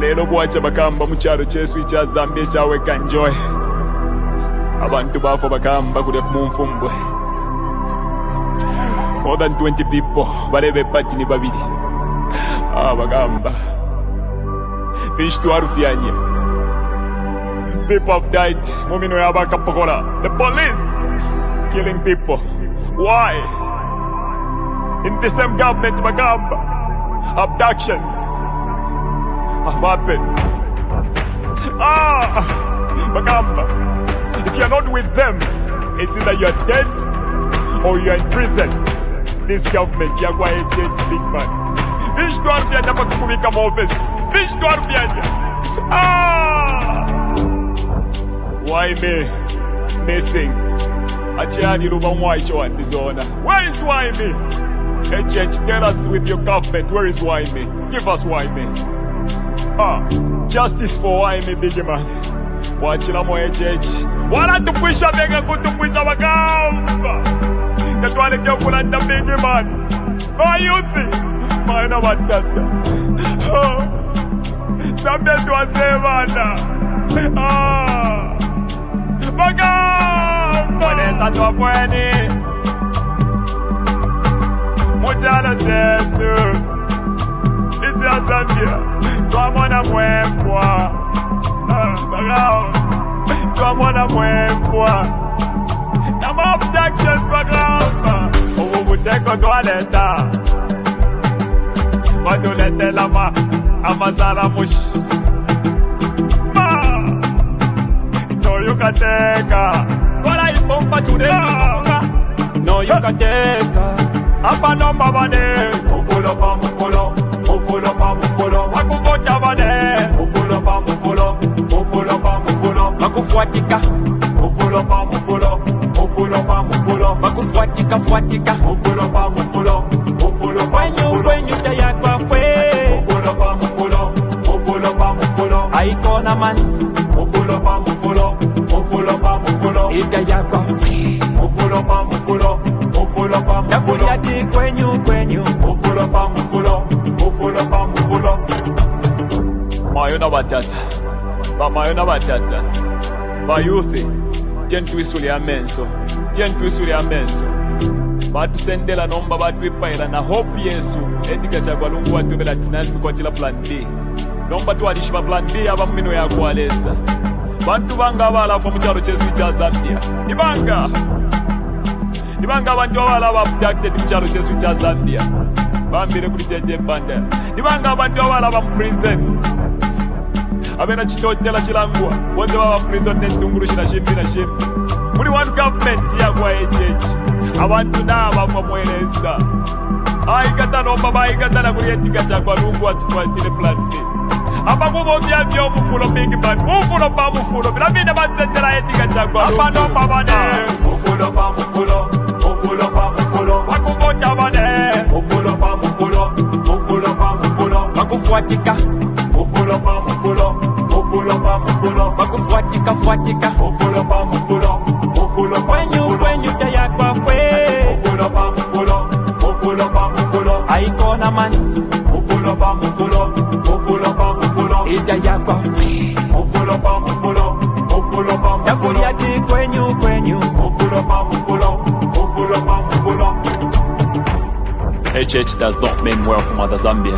Lero bwacha bakamba mukyalo kyesu kya Zambia kyaweka enjoy. Abantu bafa bakamba kule kumunfumbwe. More than 20 people balebe pati ni babiri. Bagamba. Fish to arufyanye. People have died. Mumino yabaka pakola. The police killing people. Why? In the same government, bagamba. Abductions have happened. Bagamba. If you're not with them, it's either you're dead or you're in prison. This government, you're going to change, big man. Fish to arufyanye pakubika office. Fish to arufyanye. Why me? Missing. Achani ruba mwaicho and dishonor. Where is why me? HH, tell us with your government, where is why me? Give us why me. Justice for why me, big man. Wachila mo HH. Wala tupwisha bega kutupwisha bagamba. Katwale kya kulanda big man. My youth. Maina watata. Sambe tuwasevana. Bagamba. Wanesa tuwapweni. Mujalo chetu. Iti ya Zambia. Tuamona mwempwa. Bagamba. Tuamona mwempwa. Nama abductions bagamba. Ubuteko tuwaleta. Wadulete lama. Amazala mush. No you can take her. Kola ipompa today. No you can take her. Apa nomba bade. Mufulo pa mufulo. Mufulo pa mufulo. Wakuvota bade. Mufulo pa mufulo. Mufulo pa mufulo. Wakufuatika. Mufulo pa mufulo. Mufulo pa mufulo. Wakufuatika fuatika. Mufulo pa mufulo. Mufulo pa mufulo. When you taya kwa fwe. Mufulo pa mufulo. Mufulo pa mufulo. Aikona man. Mufulo pa mufulo. Mufulo pa mufulo. Itaya kwa fwe. Mufulo pa mufulo. Mufulo pa mufulo. Yakuliati kwenyu. Mufulo pa mufulo. Mufulo pa mufulo. Mayona batata. Mayona batata. Bayuthi. Tentwisuli amenso. Tentwisuli amenso. Batu sendela nomba batu ipaila na hope Yesu. Endika chagwa lungu watu bela tinani mkwatila plan B. Nomba tu alishiba plan B aba mmino ya kualesa. Bantu banga abala fa mukyalo kyesu kya Zambia. Nibanga abantu abala abducted mukyalo kyesu kya Zambia. Bambire kuli jeje banda. Nibanga abantu abala ba prison. Abena chitotela chilangwa. Wonze baba prison netunguru shina shimbi na shimbi. Muri one government ya kwa HH. Abantu naba fa mweleza. Aikata nomba baikata na kuyetika chakwa lungu atukwatile plan B. Abakubo byabyo omufulo big man. Mufulo pa mufulo. Bilabine batsendela yetika chakwa lungu. Apano pabane. Mufulo pa mufulo. Mufulo pa mufulo. Wakuvota bane. Mufulo pa mufulo. Mufulo pa mufulo. Wakufuatika. Mufulo pa mufulo. Mufulo pa mufulo. Wakufuatika fuatika. Mufulo pa mufulo. Mufulo pa mufulo. When you taya kwa fwe. Mufulo pa mufulo. Mufulo pa mufulo. Aikona man. Mufulo pa mufulo. Mufulo pa mufulo. Itaya kwa fwe. Mufulo pa mufulo. Mufulo pa mufulo. Yakuliati kwenyu. Mufulo pa mufulo. Mufulo pa mufulo. HH does not mean well for Mother Zambia.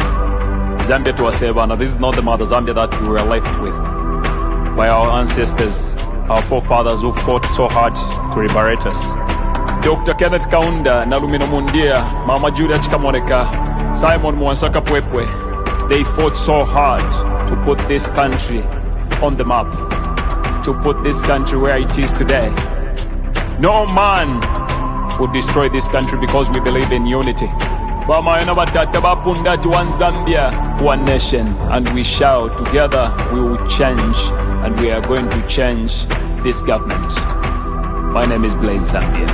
Zambia to Asebana, this is not the Mother Zambia that we were left with by our ancestors, our forefathers who fought so hard to liberate us. Dr. Kenneth Kaunda, Nalumino Mundia, Mama Julia Chikamoneka, Simon Mwansaka Pwepwe, they fought so hard to put this country on the map, to put this country where it is today. No man would destroy this country because we believe in unity. Bamayona batata bapunda to one Zambia, one nation, and we shall together we will change, and we are going to change this government. My name is Blaze Zambia.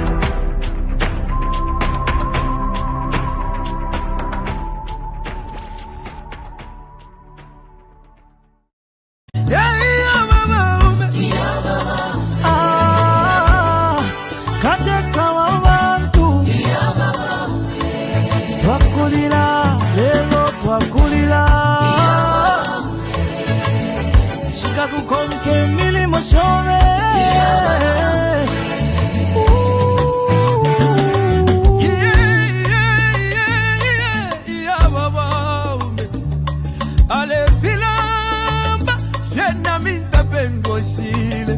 osile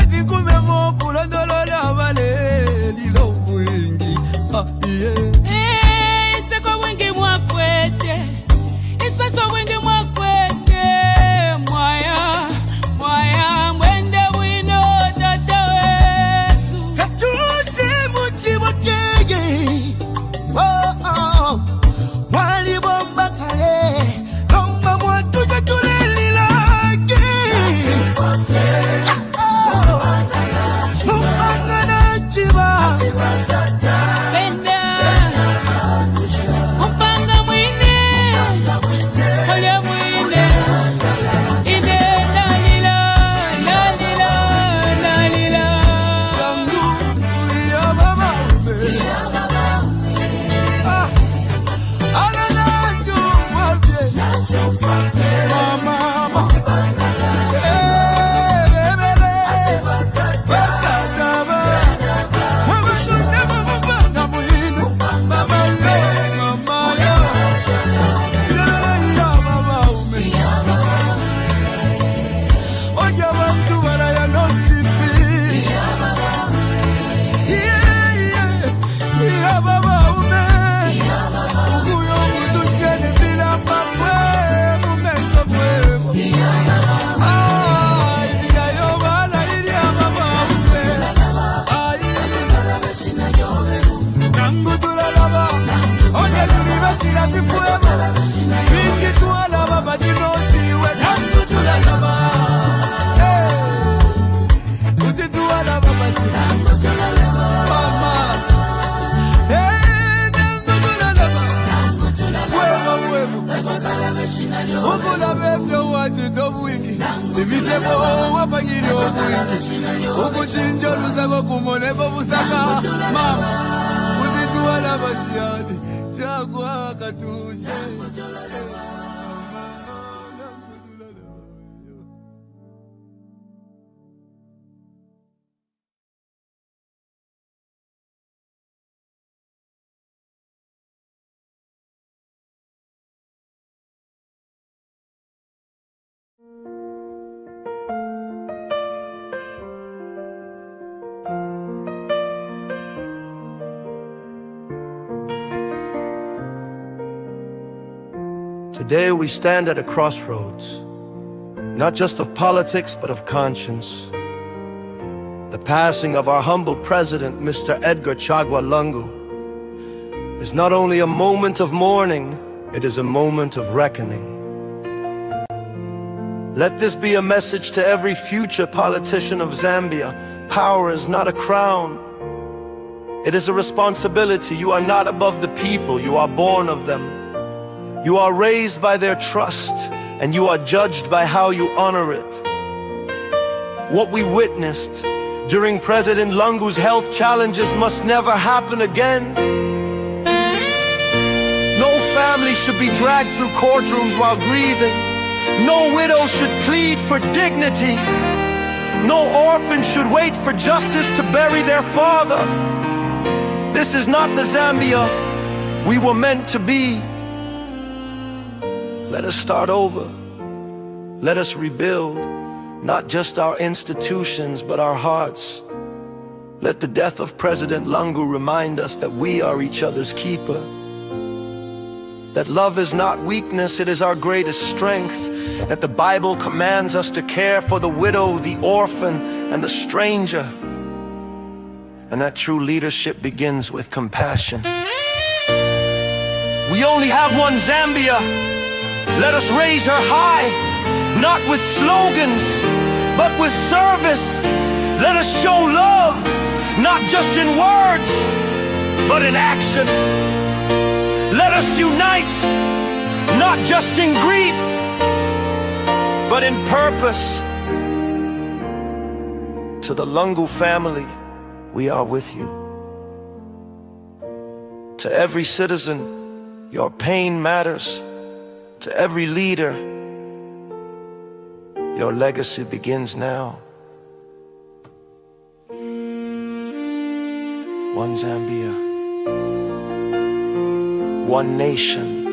eti kumemo kulondolola vale lilo wingi iseko wingi mwakwete isaso wingi mwakwete mwaya mwende wino tata wesu katushi muchibo kege wali bomba kale kamba mwatu jatuleli laki Mupanga chiba Benda Mupanga mwine Oya mwine Ide lalila Langu ya mama ume Ala nacho mwabye Mama Today we stand at a crossroads, not just of politics, but of conscience. The passing of our humble president, Mr. Edgar Chagwa Lungu, is not only a moment of mourning, it is a moment of reckoning. Let this be a message to every future politician of Zambia. Power is not a crown. It is a responsibility. You are not above the people, you are born of them. You are raised by their trust, and you are judged by how you honor it. What we witnessed during President Lungu's health challenges must never happen again. No family should be dragged through courtrooms while grieving. No widow should plead for dignity. No orphan should wait for justice to bury their father. This is not the Zambia we were meant to be. Let us start over. Let us rebuild, not just our institutions, but our hearts. Let the death of President Lungu remind us that we are each other's keeper. That love is not weakness, it is our greatest strength. That the Bible commands us to care for the widow, the orphan, and the stranger. And that true leadership begins with compassion. We only have one Zambia. Let us raise her high, not with slogans, but with service. Let us show love, not just in words, but in action. Let us unite, not just in grief, but in purpose. To the Lungu family, we are with you. To every citizen, your pain matters. To every leader, your legacy begins now. One Zambia, one nation,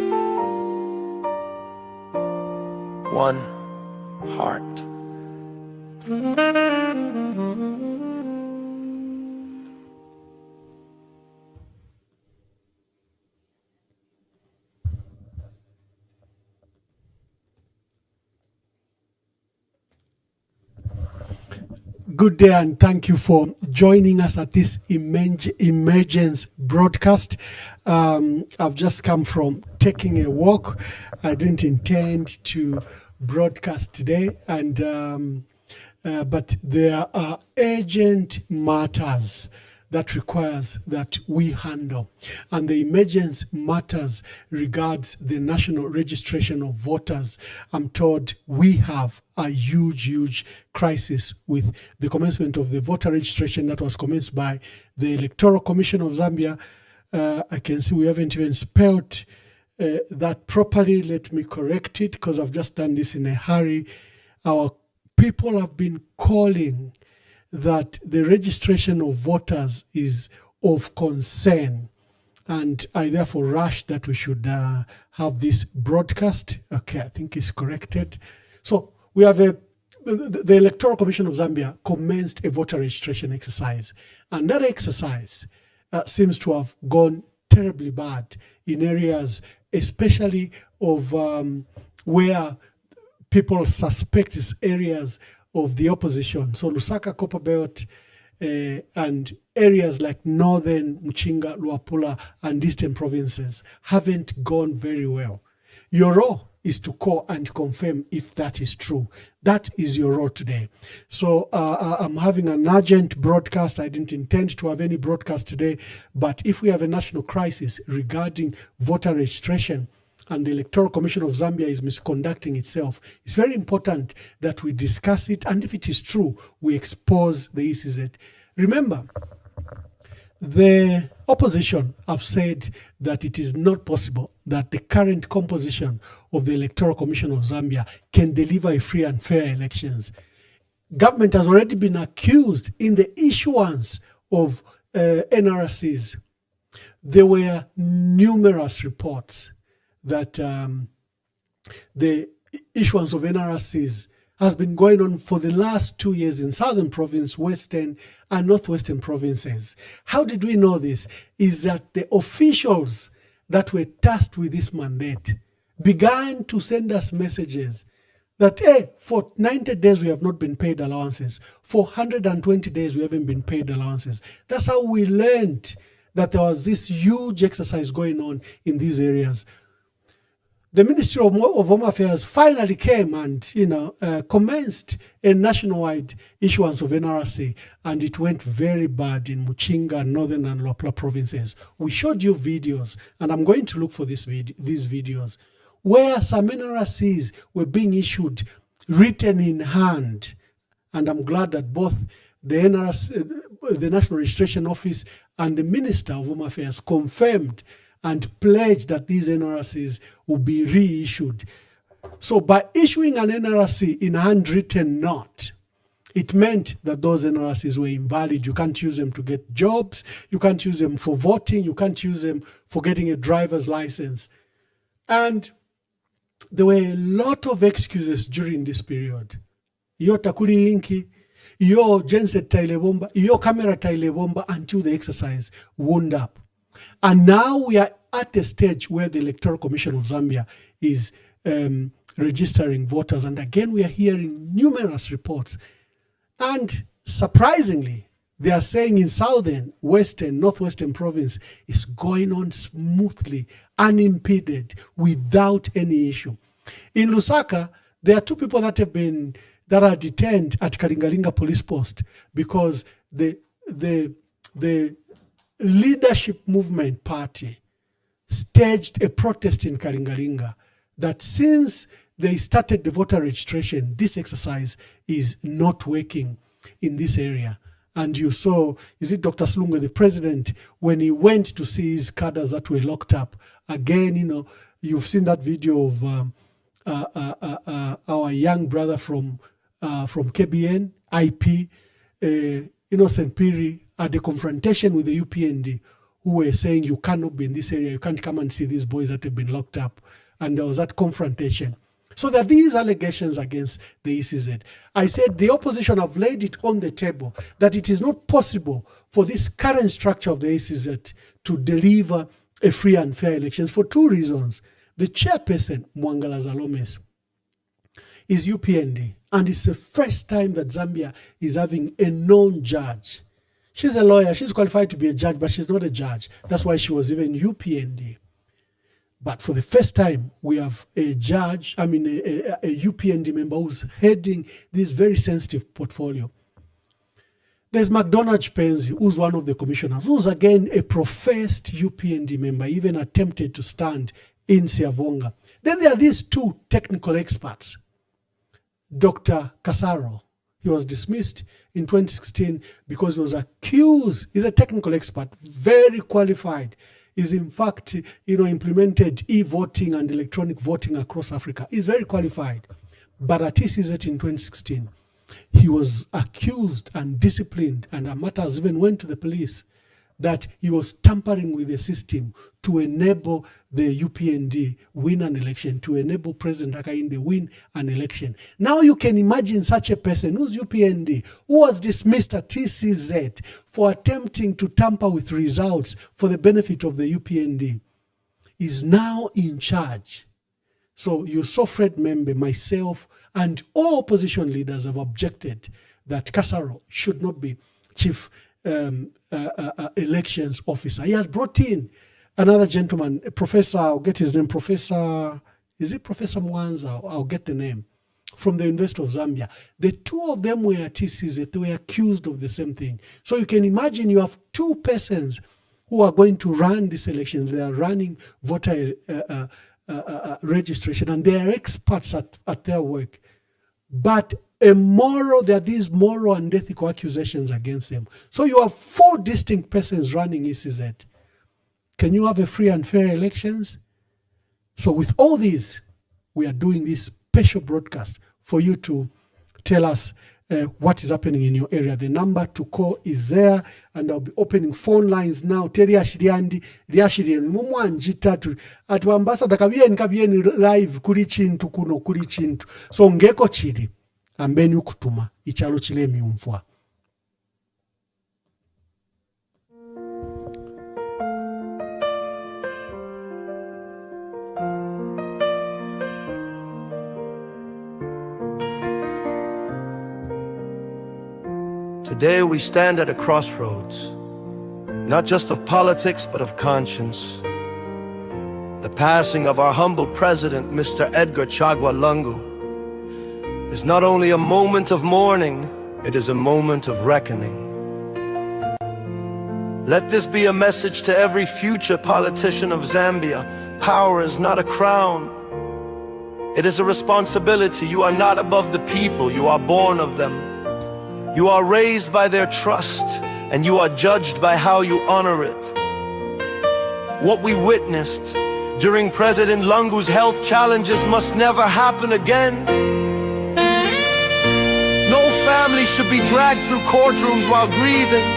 one heart. Good day and thank you for joining us at this emergence broadcast. I've just come from taking a walk. I didn't intend to broadcast today, and but there are urgent matters that requires that we handle. And the emergence matters regards the national registration of voters. I'm told we have a huge crisis with the commencement of the voter registration that was commenced by the Electoral Commission of Zambia. I can see we haven't even spelled that properly. Let me correct it because I've just done this in a hurry. Our people have been calling that the registration of voters is of concern. And I therefore rushed that we should have this broadcast. Okay, I think it's corrected. So we have the Electoral Commission of Zambia commenced a voter registration exercise. And that exercise seems to have gone terribly bad in areas, especially of where people suspect is areas of the opposition. So Lusaka, Copperbelt, and areas like northern Mchinga, Luapula, and eastern provinces haven't gone very well. Your role is to call and confirm if that is true. That is your role today. So I'm having an urgent broadcast. I didn't intend to have any broadcast today, but if we have a national crisis regarding voter registration, and the Electoral Commission of Zambia is misconducting itself, it's very important that we discuss it, and if it is true, we expose the ECZ. Remember, the opposition have said that it is not possible that the current composition of the Electoral Commission of Zambia can deliver a free and fair elections. Government has already been accused in the issuance of NRCs. There were numerous reports that the issuance of NRCs has been going on for the last 2 years in Southern Province, Western and Northwestern provinces. How did we know this? Is that the officials that were tasked with this mandate began to send us messages that, hey, for 90 days we have not been paid allowances. For 120 days we haven't been paid allowances. That's how we learned that there was this huge exercise going on in these areas. The Ministry of Home Affairs finally came and, commenced a nationwide issuance of NRC, and it went very bad in Mchinga, Northern and Luapula provinces. We showed you videos, and I'm going to look for these videos, where some NRCs were being issued written in hand. And I'm glad that both the NRC, the National Registration Office, and the Minister of Home Affairs confirmed and pledged that these NRCs will be reissued. So by issuing an NRC in a handwritten note, it meant that those NRCs were invalid. You can't use them to get jobs. You can't use them for voting. You can't use them for getting a driver's license. And there were a lot of excuses during this period. Iyo takuli inki, iyo genset tailebomba, iyo camera tailebomba, until the exercise wound up. And now we are at a stage where the Electoral Commission of Zambia is registering voters. And again, we are hearing numerous reports. And surprisingly, they are saying in Southern, Western, Northwestern province is going on smoothly, unimpeded, without any issue. In Lusaka, there are two people that are detained at Kalingalinga police post because the leadership movement party staged a protest in Kalingalinga that since they started the voter registration, this exercise is not working in this area. And you saw, is it Dr. Slunga, the president, when he went to see his cadres that were locked up, again, you've seen that video of our young brother from KBN, IP, Innocent Piri, at the confrontation with the UPND, who were saying you cannot be in this area, you can't come and see these boys that have been locked up. And there was that confrontation. So there are these allegations against the ECZ. I said the opposition have laid it on the table that it is not possible for this current structure of the ECZ to deliver a free and fair elections for two reasons. The chairperson, Mwangala Zalomes, is UPND, and it's the first time that Zambia is having a non-judge. She's a lawyer, she's qualified to be a judge, but she's not a judge. That's why she was even UPND. But for the first time, we have a judge, a UPND member who's heading this very sensitive portfolio. There's McDonald Penzi, who's one of the commissioners, who's again a professed UPND member, even attempted to stand in Siavonga. Then there are these two technical experts. Dr. Kasaro, he was dismissed in 2016 because he was accused. He's a technical expert, very qualified. He's in fact, implemented e-voting and electronic voting across Africa. He's very qualified. But at ECZ in 2016, he was accused and disciplined, and matters even went to the police, that he was tampering with the system to enable the UPND win an election, to enable President Hakainde win an election. Now you can imagine such a person who's UPND, who was dismissed at TCZ for attempting to tamper with results for the benefit of the UPND, is now in charge. So you saw Fred Membe, myself, and all opposition leaders have objected that Kasaro should not be chief elections officer. He has brought in another gentleman, a professor, I'll get his name, is it Professor Mwanza? I'll get the name, from the University of Zambia. The two of them were at TCZ, they were accused of the same thing. So you can imagine you have two persons who are going to run these elections. They are running voter registration, and they are experts at their work. But there are these moral and ethical accusations against them. So you have four distinct persons running ECZ. Can you have a free and fair elections? So with all these, we are doing this special broadcast for you to tell us what is happening in your area. The number to call is there, and I'll be opening phone lines now. Teri ashiriandi, mumwanjitatu. Atu ambassador kabieni live kuri chintu kuno kuri chintu. So ngeko chidi. Ambeni ukutuma ichalo chile miumfwa. Today we stand at a crossroads, not just of politics but of conscience. The passing of our humble president, Mr. Edgar Chagwa Lungu, is not only a moment of mourning, it is a moment of reckoning. Let this be a message to every future politician of Zambia. Power is not a crown. It is a responsibility. You are not above the people, you are born of them. You are raised by their trust, and you are judged by how you honor it. What we witnessed during President Lungu's health challenges must never happen again. No family should be dragged through courtrooms while grieving.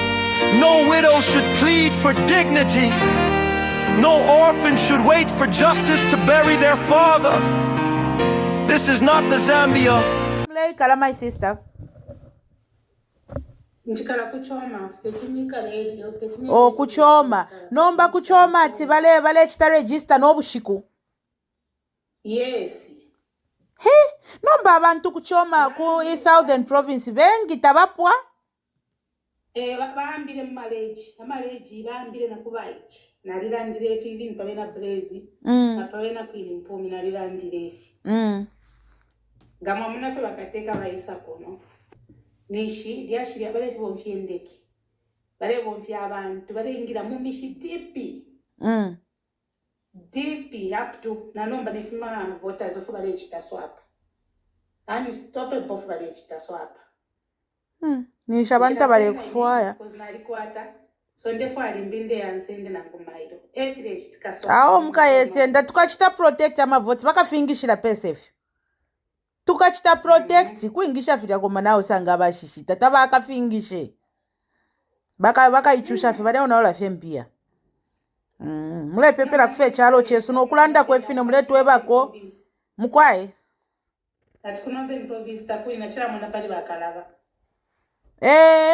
No widow should plead for dignity. No orphan should wait for justice to bury their father. This is not the Zambia. Kala my sister. Oh, kuchoma. Nomba kuchoma ati vale chita register no bushiku. Yes. He, nomba abantu kuchoma ku Southern Province bengi tabapwa. Baambire mu marriage baambire na kubaiki. Nalirandire fivi mpabena Blaze. Napabena Queen Mpumi nalirandire fi. Gama munafe bakateka bayisa kono. Nishi lyashirya bale bonfye ndeki. Bale bonfye abantu balingira mu mishi dipi. DP up to nanomba nifima voters of bale chita swap. And stop it both bale chita swap. Ni shabanta bale kufuaya. Because nalikwata so ndefo alimbinde yansende nangumairo. Every chitika swap. Aho mukayesenda tukachita protect ama vote bakafingishira PSF. Tukachita protect kuingisha fira koma nawo sanga bashishita taba akafingishe. Baka ichusha fi bale unaola fempia. Mule pepera kufe chalo chesu no kulanda kwefine mule twebako mukwae ati kunothern province takuli nachira mwana pali vakalava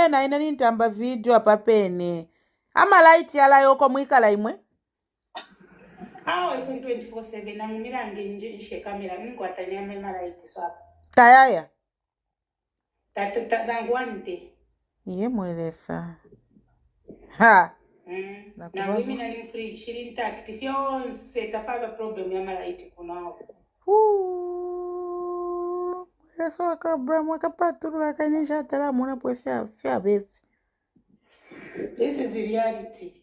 naina nintamba video apa pene amalaiti alayoko mwikala imwe awo ife 24/7 nangumirange nje kamera ninkwatanyame malaiti swapa tayaya dangu wante iye mwelesa ha nangu imina ni free shiri intact fyonse tapava problem ya malaiti kunawo mwelesa wakabra mwakapatulula akainisha atalamu unapo fya bevi. This is reality.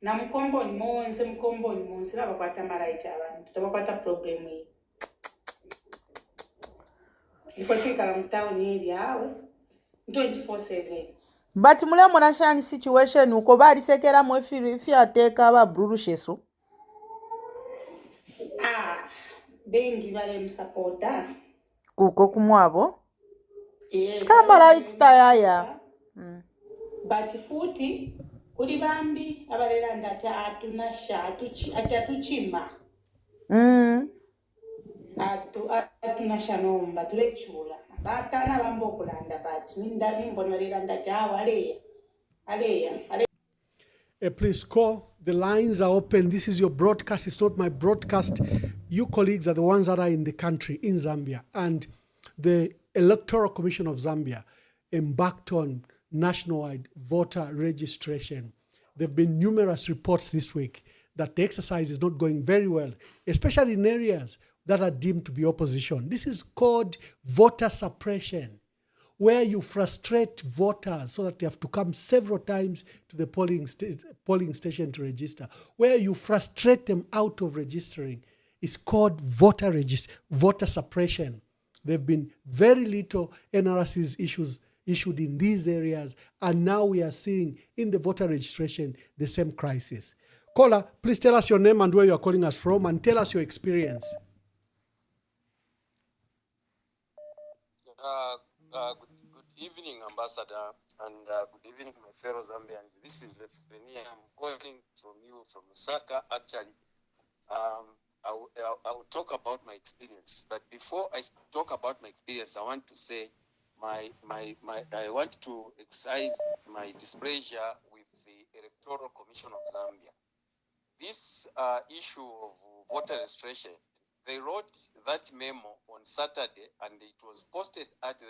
Na mkomboni monse lavakwata malaiti abantu tavakwata problem iyi ifo twikala mutawuni eri awe 24/7 but mule munashani situation uko balisekera mwe fyateka babrurusheso bengi bale msupporta kuko kumwabo yes kamalaiti tayaya but futi kuli bambi abalela ndati atunasha atuchima atunasha nomba tulechula batana bambo okulanda but nimbona balela ndati awo aleya. Please call. The lines are open. This is your broadcast. It's not my broadcast. You colleagues are the ones that are in the country, in Zambia. And the Electoral Commission of Zambia embarked on nationwide voter registration. There have been numerous reports this week that the exercise is not going very well, especially in areas that are deemed to be opposition. This is called voter suppression, where you frustrate voters so that they have to come several times to the polling station to register, where you frustrate them out of registering. It's called voter suppression. There have been very little NRC's issued in these areas, and now we are seeing in the voter registration the same crisis. Caller, please tell us your name and where you are calling us from, and tell us your experience. Good evening, Ambassador, and good evening, my fellow Zambians. This is Efrenia. I'm calling from you from Lusaka. Actually, I will talk about my experience. But before I talk about my experience, I want to say I want to exercise my displeasure with the Electoral Commission of Zambia. This issue of voter registration, they wrote that memo on Saturday, and it was posted at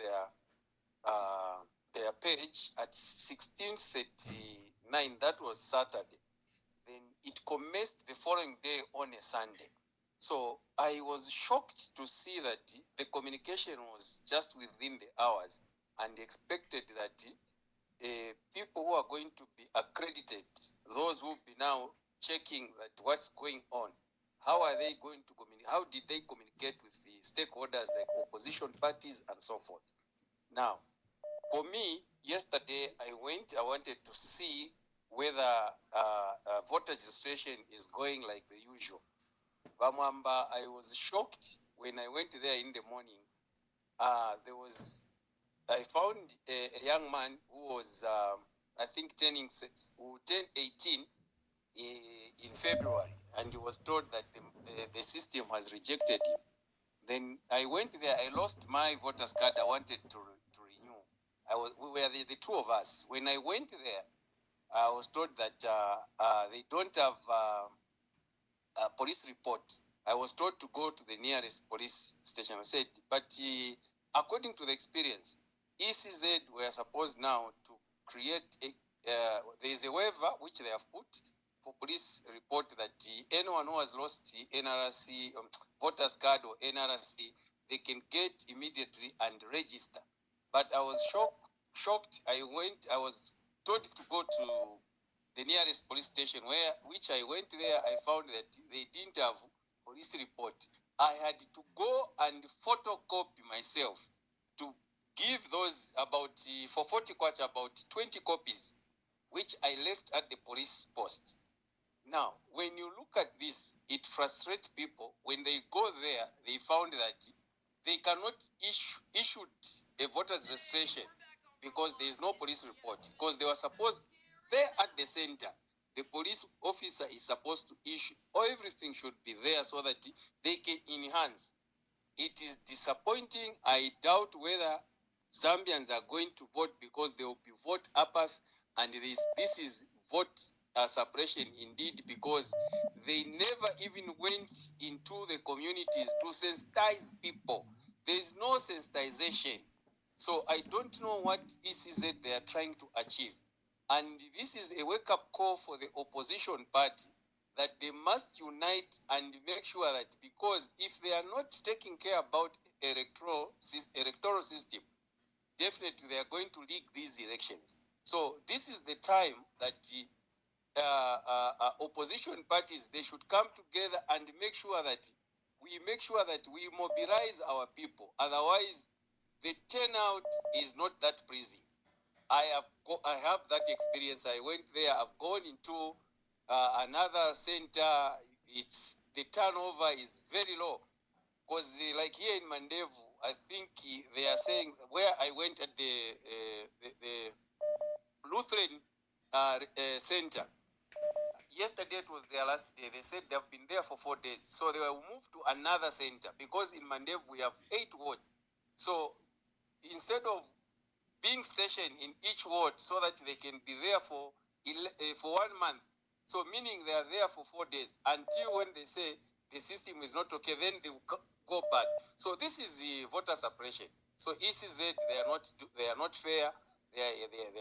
their page at 16:39. That was Saturday. Then it commenced the following day on a Sunday. So I was shocked to see that the communication was just within the hours, and expected that people who are going to be accredited, those who will be now checking that what's going on, how are they going to communicate? How did they communicate with the stakeholders like opposition parties and so forth? Now, for me, yesterday I wanted to see whether voter registration is going like the usual. Mwamba, I was shocked when I went there in the morning. I found a young man who was, I think, turning 18 in February, and he was told that the system has rejected him. Then I went there. I lost my voter's card. I wanted to renew. We were the two of us. When I went there, I was told that they don't have a police report. I was told to go to the nearest police station. I said, but according to the experience, ECZ were supposed now to create there is a waiver which they have put for police report that anyone who has lost NRC voter's card or NRC, they can get immediately and register. But I was shocked. I was told to go to the nearest police station, which I went there. I found that they didn't have police report. I had to go and photocopy myself to give those for 40 kwacha, about 20 copies, which I left at the police post. Now, when you look at this, it frustrates people. When they go there, they found that they cannot issue a voter's registration because there is no police report. Because they were supposed, there at the center, the police officer is supposed to issue, everything should be there so that they can enhance. it is disappointing. I doubt whether Zambians are going to vote because there will be vote apathy, and this is vote suppression indeed, because they never even went into the communities to sensitize people. There is no sensitization. So I don't know what ECZ they are trying to achieve. And this is a wake-up call for the opposition party, that they must unite and make sure that, because if they are not taking care about electoral system, definitely they are going to leak these elections. So this is the time that the opposition parties, they should come together and make sure that we mobilize our people. Otherwise, the turnout is not that pleasing. I have that experience. I went there. I've gone into another center. The turnover is very low, because like here in Mandevu, I think they are saying, where I went at the Lutheran center. Yesterday it was their last day. They said they've been there for 4 days. So they will move to another center, because in Mandevu we have 8 wards. So instead of being stationed in each ward so that they can be there for 1 month, so meaning they are there for 4 days until when they say the system is not okay, then they will go back. So this is the voter suppression. So ECZ, they are not fair. They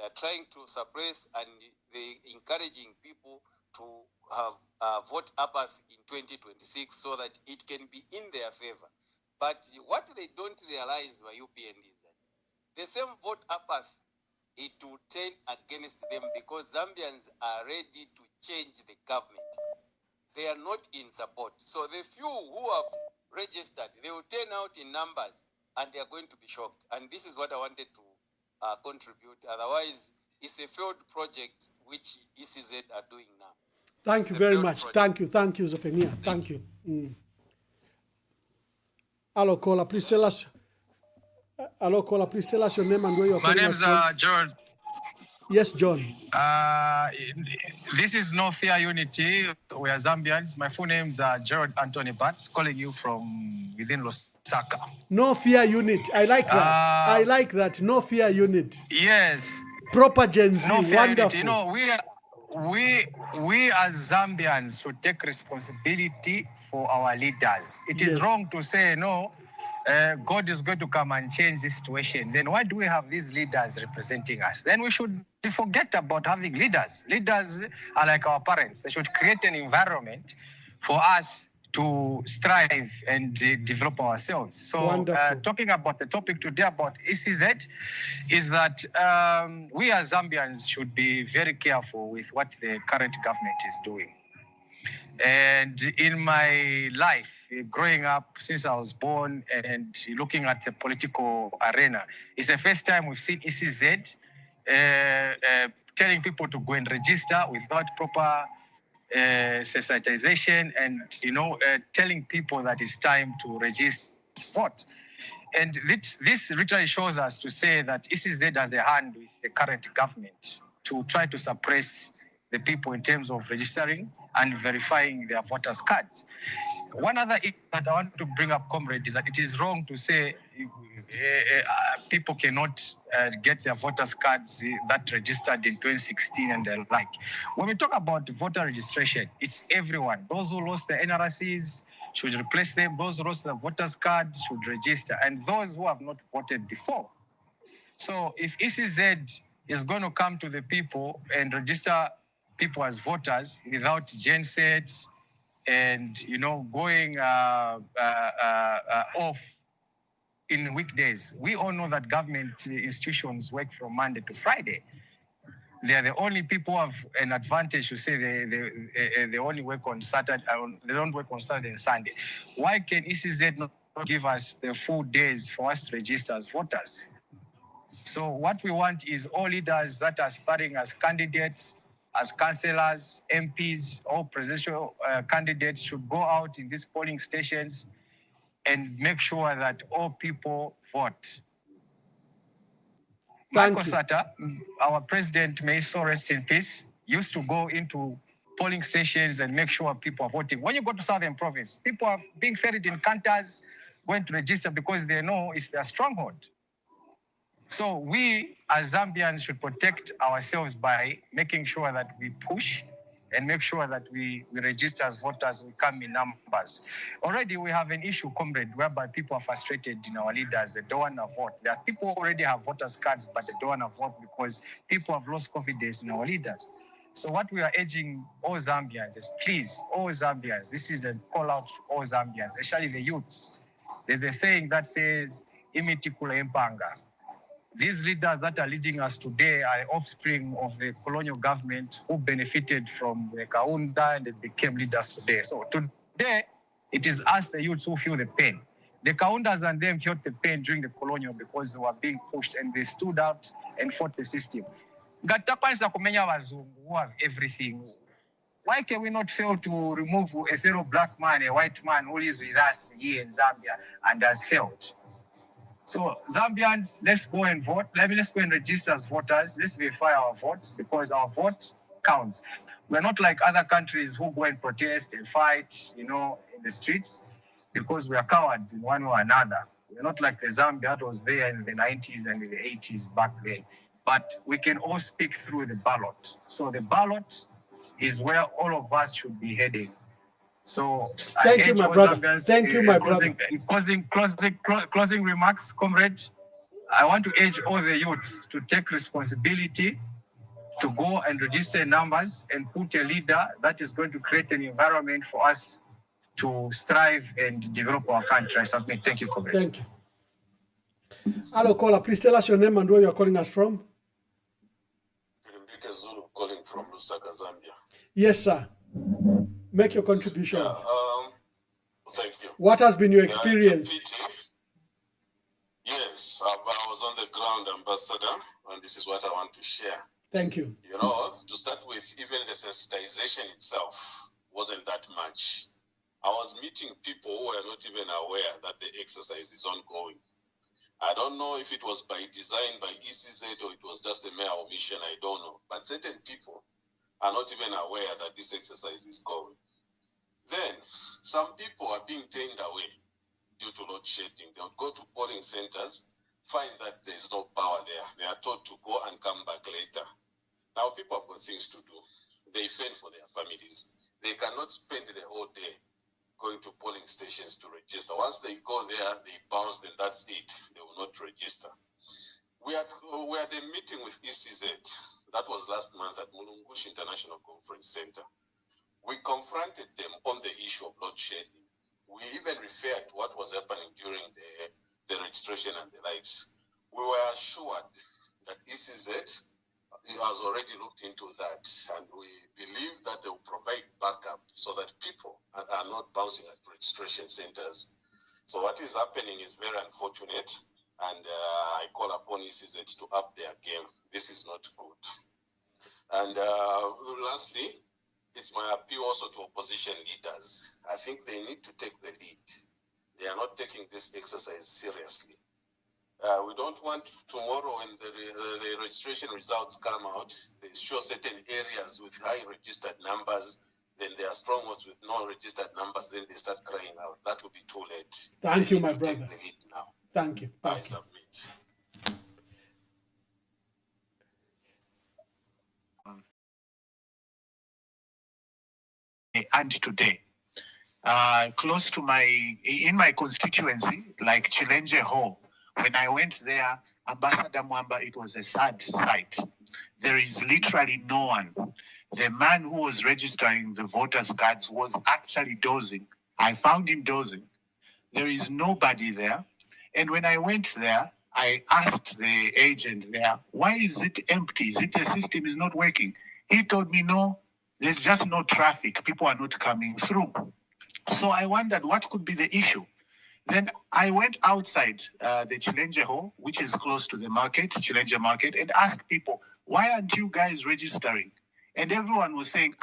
are trying to suppress, and they encouraging people to have vote apathy in 2026 so that it can be in their favor. But what they don't realize by UPN is that the same vote apathy, it will turn against them, because Zambians are ready to change the government. They are not in support. So the few who have registered, they will turn out in numbers, and they are going to be shocked. And this is what I wanted to contribute. Otherwise, it's a failed project which ECZ are doing now. Thank you very much. Thank you, Zofenia. Thank you. Hello, caller. Please tell us. Hello, caller. Please tell us your name and where you're calling us from. My name's John. Yes, John. This is No Fear Unity. We are Zambians. My full name is Gerald Anthony Batts, calling you from within Lusaka. No Fear Unit. I like that. I like that. No Fear Unit. Yes. Proper Gen Z. No Fear Wonderful. Unity. You know, we as Zambians should take responsibility for our leaders. It is wrong to say, no, God is going to come and change this situation. Then why do we have these leaders representing us? Then we should forget about having leaders. Leaders are like our parents. They should create an environment for us to strive and develop ourselves. So talking about the topic today about ECZ is that we as Zambians should be very careful with what the current government is doing. And in my life, growing up since I was born and looking at the political arena, it's the first time we've seen ECZ telling people to go and register without proper sensitization and, telling people that it's time to register vote. And this literally shows us to say that ECZ has a hand with the current government to try to suppress the people in terms of registering and verifying their voters' cards. One other issue that I want to bring up, comrade, is that it is wrong to say people cannot get their voters' cards that registered in 2016 and the like. When we talk about voter registration, it's everyone. Those who lost their NRCs should replace them. Those who lost their voters' cards should register. And those who have not voted before. So if ECZ is going to come to the people and register people as voters without gen sets and, going off in weekdays. We all know that government institutions work from Monday to Friday. They are the only people who have an advantage to say they only work on Saturday. They don't work on Saturday and Sunday. Why can ECZ not give us the full days for us to register as voters? So what we want is all leaders that are aspiring as candidates, as councillors, MPs, all presidential candidates should go out in these polling stations and make sure that all people vote. Michael Sata, our president, may so rest in peace, used to go into polling stations and make sure people are voting. When you go to Southern Province, people are being ferried in canters going to register because they know it's their stronghold. So we as Zambians should protect ourselves by making sure that we push and make sure that we register as voters, we come in numbers. Already we have an issue, comrade, whereby people are frustrated in our leaders. They don't want to vote. There are people who already have voters' cards, but they don't want to vote because people have lost confidence in our leaders. So what we are urging all Zambians is, please, all Zambians, this is a call out to all Zambians, especially the youths. There's a saying that says, "Imiti kula impanga." These leaders that are leading us today are offspring of the colonial government who benefited from the Kaunda and they became leaders today. So today, it is us, the youths, who feel the pain. The Kaundas and them felt the pain during the colonial because they were being pushed and they stood out and fought the system. Gatakwanisa kumenya wazungu who have everything. Why can we not fail to remove a fellow black man, a white man who is with us here in Zambia and has failed? So Zambians, let's go and vote. Let's go and register as voters. Let's verify our votes because our vote counts. We're not like other countries who go and protest and fight, in the streets because we are cowards in one way or another. We're not like the Zambia that was there in the 90s and in the 80s back then. But we can all speak through the ballot. So the ballot is where all of us should be heading. So thank you, my brother. Thank you, my brother. Closing remarks, comrade. I want to urge all the youths to take responsibility to go and register numbers and put a leader that is going to create an environment for us to strive and develop our country. I submit. Thank you, comrade. Thank you. Hello, caller. Please tell us your name and where you're calling us from. Zulu, calling from Lusaka, Zambia. Yes, sir. Make your contributions. Thank you. What has been your experience? Yes, I was on the ground, Ambassador, and this is what I want to share. Thank you. To start with, even the sensitization itself wasn't that much. I was meeting people who were not even aware that the exercise is ongoing. I don't know if it was by design by ECZ or it was just a mere omission, I don't know. But certain people are not even aware that this exercise is going. Then, some people are being turned away due to load shedding. They'll go to polling centers, find that there's no power there. They are told to go and come back later. Now, people have got things to do. They fend for their families. They cannot spend the whole day going to polling stations to register. Once they go there, they bounce, then that's it. They will not register. We had a meeting with ECZ. That was last month at Mulungushi International Conference Center. We confronted them on the issue of load shedding. We even referred to what was happening during the registration and the likes. We were assured that ECZ has already looked into that, and we believe that they will provide backup so that people are not bouncing at registration centers. So what is happening is very unfortunate, and I call upon ECZ to up their game. This is not good. And lastly, it's my appeal also to opposition leaders. I think they need to take the lead. They are not taking this exercise seriously. We don't want tomorrow when the registration results come out, they show certain areas with high registered numbers, then there are strongholds with non-registered numbers, then they start crying out. That will be too late. Thank you, my brother. Take the lead now. Thank you. I submit. And today, close to in my constituency, like Chilenje Hall, when I went there, Ambassador Mwamba, it was a sad sight. There is literally no one. The man who was registering the voters' cards was actually dozing. I found him dozing. There is nobody there. And when I went there, I asked the agent there, why is it empty? Is it the system is not working? He told me, no, there's just no traffic. People are not coming through. So I wondered what could be the issue. Then I went outside the Chilenje Hall, which is close to the market, Chilenje Market, and asked people, why aren't you guys registering? And everyone was saying,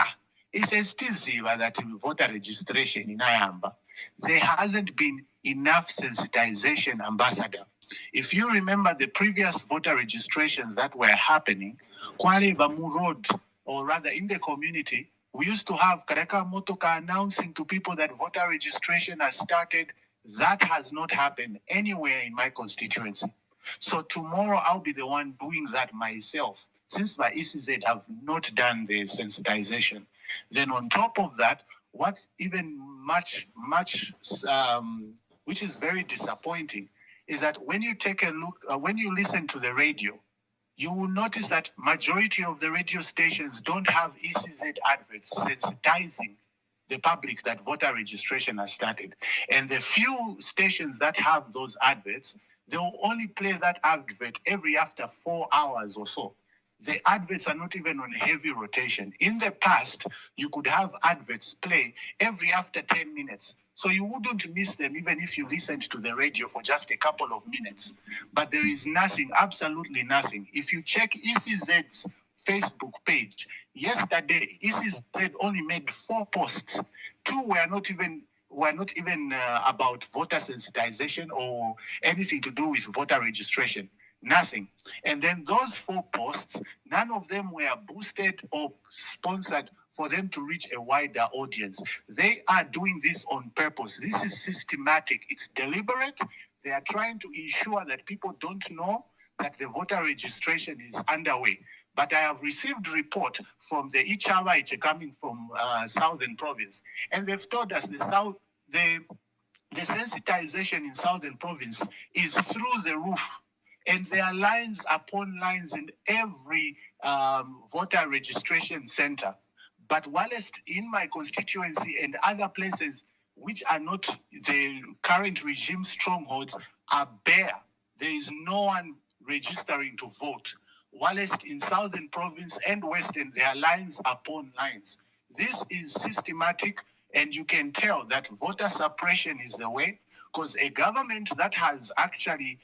it says that voter registration in Ayamba. There hasn't been enough sensitization, Ambassador. If you remember the previous voter registrations that were happening, Kwale Bamu Road, or rather in the community, we used to have Kareka Motoka announcing to people that voter registration has started. That has not happened anywhere in my constituency. So tomorrow I'll be the one doing that myself, since my ECZ have not done the sensitization. Then on top of that, what's even much, which is very disappointing, is that when you take a look, when you listen to the radio, you will notice that majority of the radio stations don't have ECZ adverts sensitizing the public that voter registration has started. And the few stations that have those adverts, they will only play that advert every after 4 hours or so. The adverts are not even on heavy rotation. In the past, you could have adverts play every after 10 minutes. So you wouldn't miss them even if you listened to the radio for just a couple of minutes. But there is nothing, absolutely nothing. If you check ECZ's Facebook page, yesterday ECZ only made 4 posts. 2 were not even about voter sensitization or anything to do with voter registration. Nothing. And then those 4 posts, none of them were boosted or sponsored for them to reach a wider audience. They are doing this on purpose. This is systematic. It's deliberate. They are trying to ensure that people don't know that the voter registration is underway. But I have received report from the Ichawaiche coming from Southern Province, and they've told us the sensitization in Southern Province is through the roof. And there are lines upon lines in every voter registration center. But whilst in my constituency and other places which are not the current regime strongholds are bare, there is no one registering to vote. Whilst in Southern Province and Western, there are lines upon lines. This is systematic, and you can tell that voter suppression is the way, because a government that has actually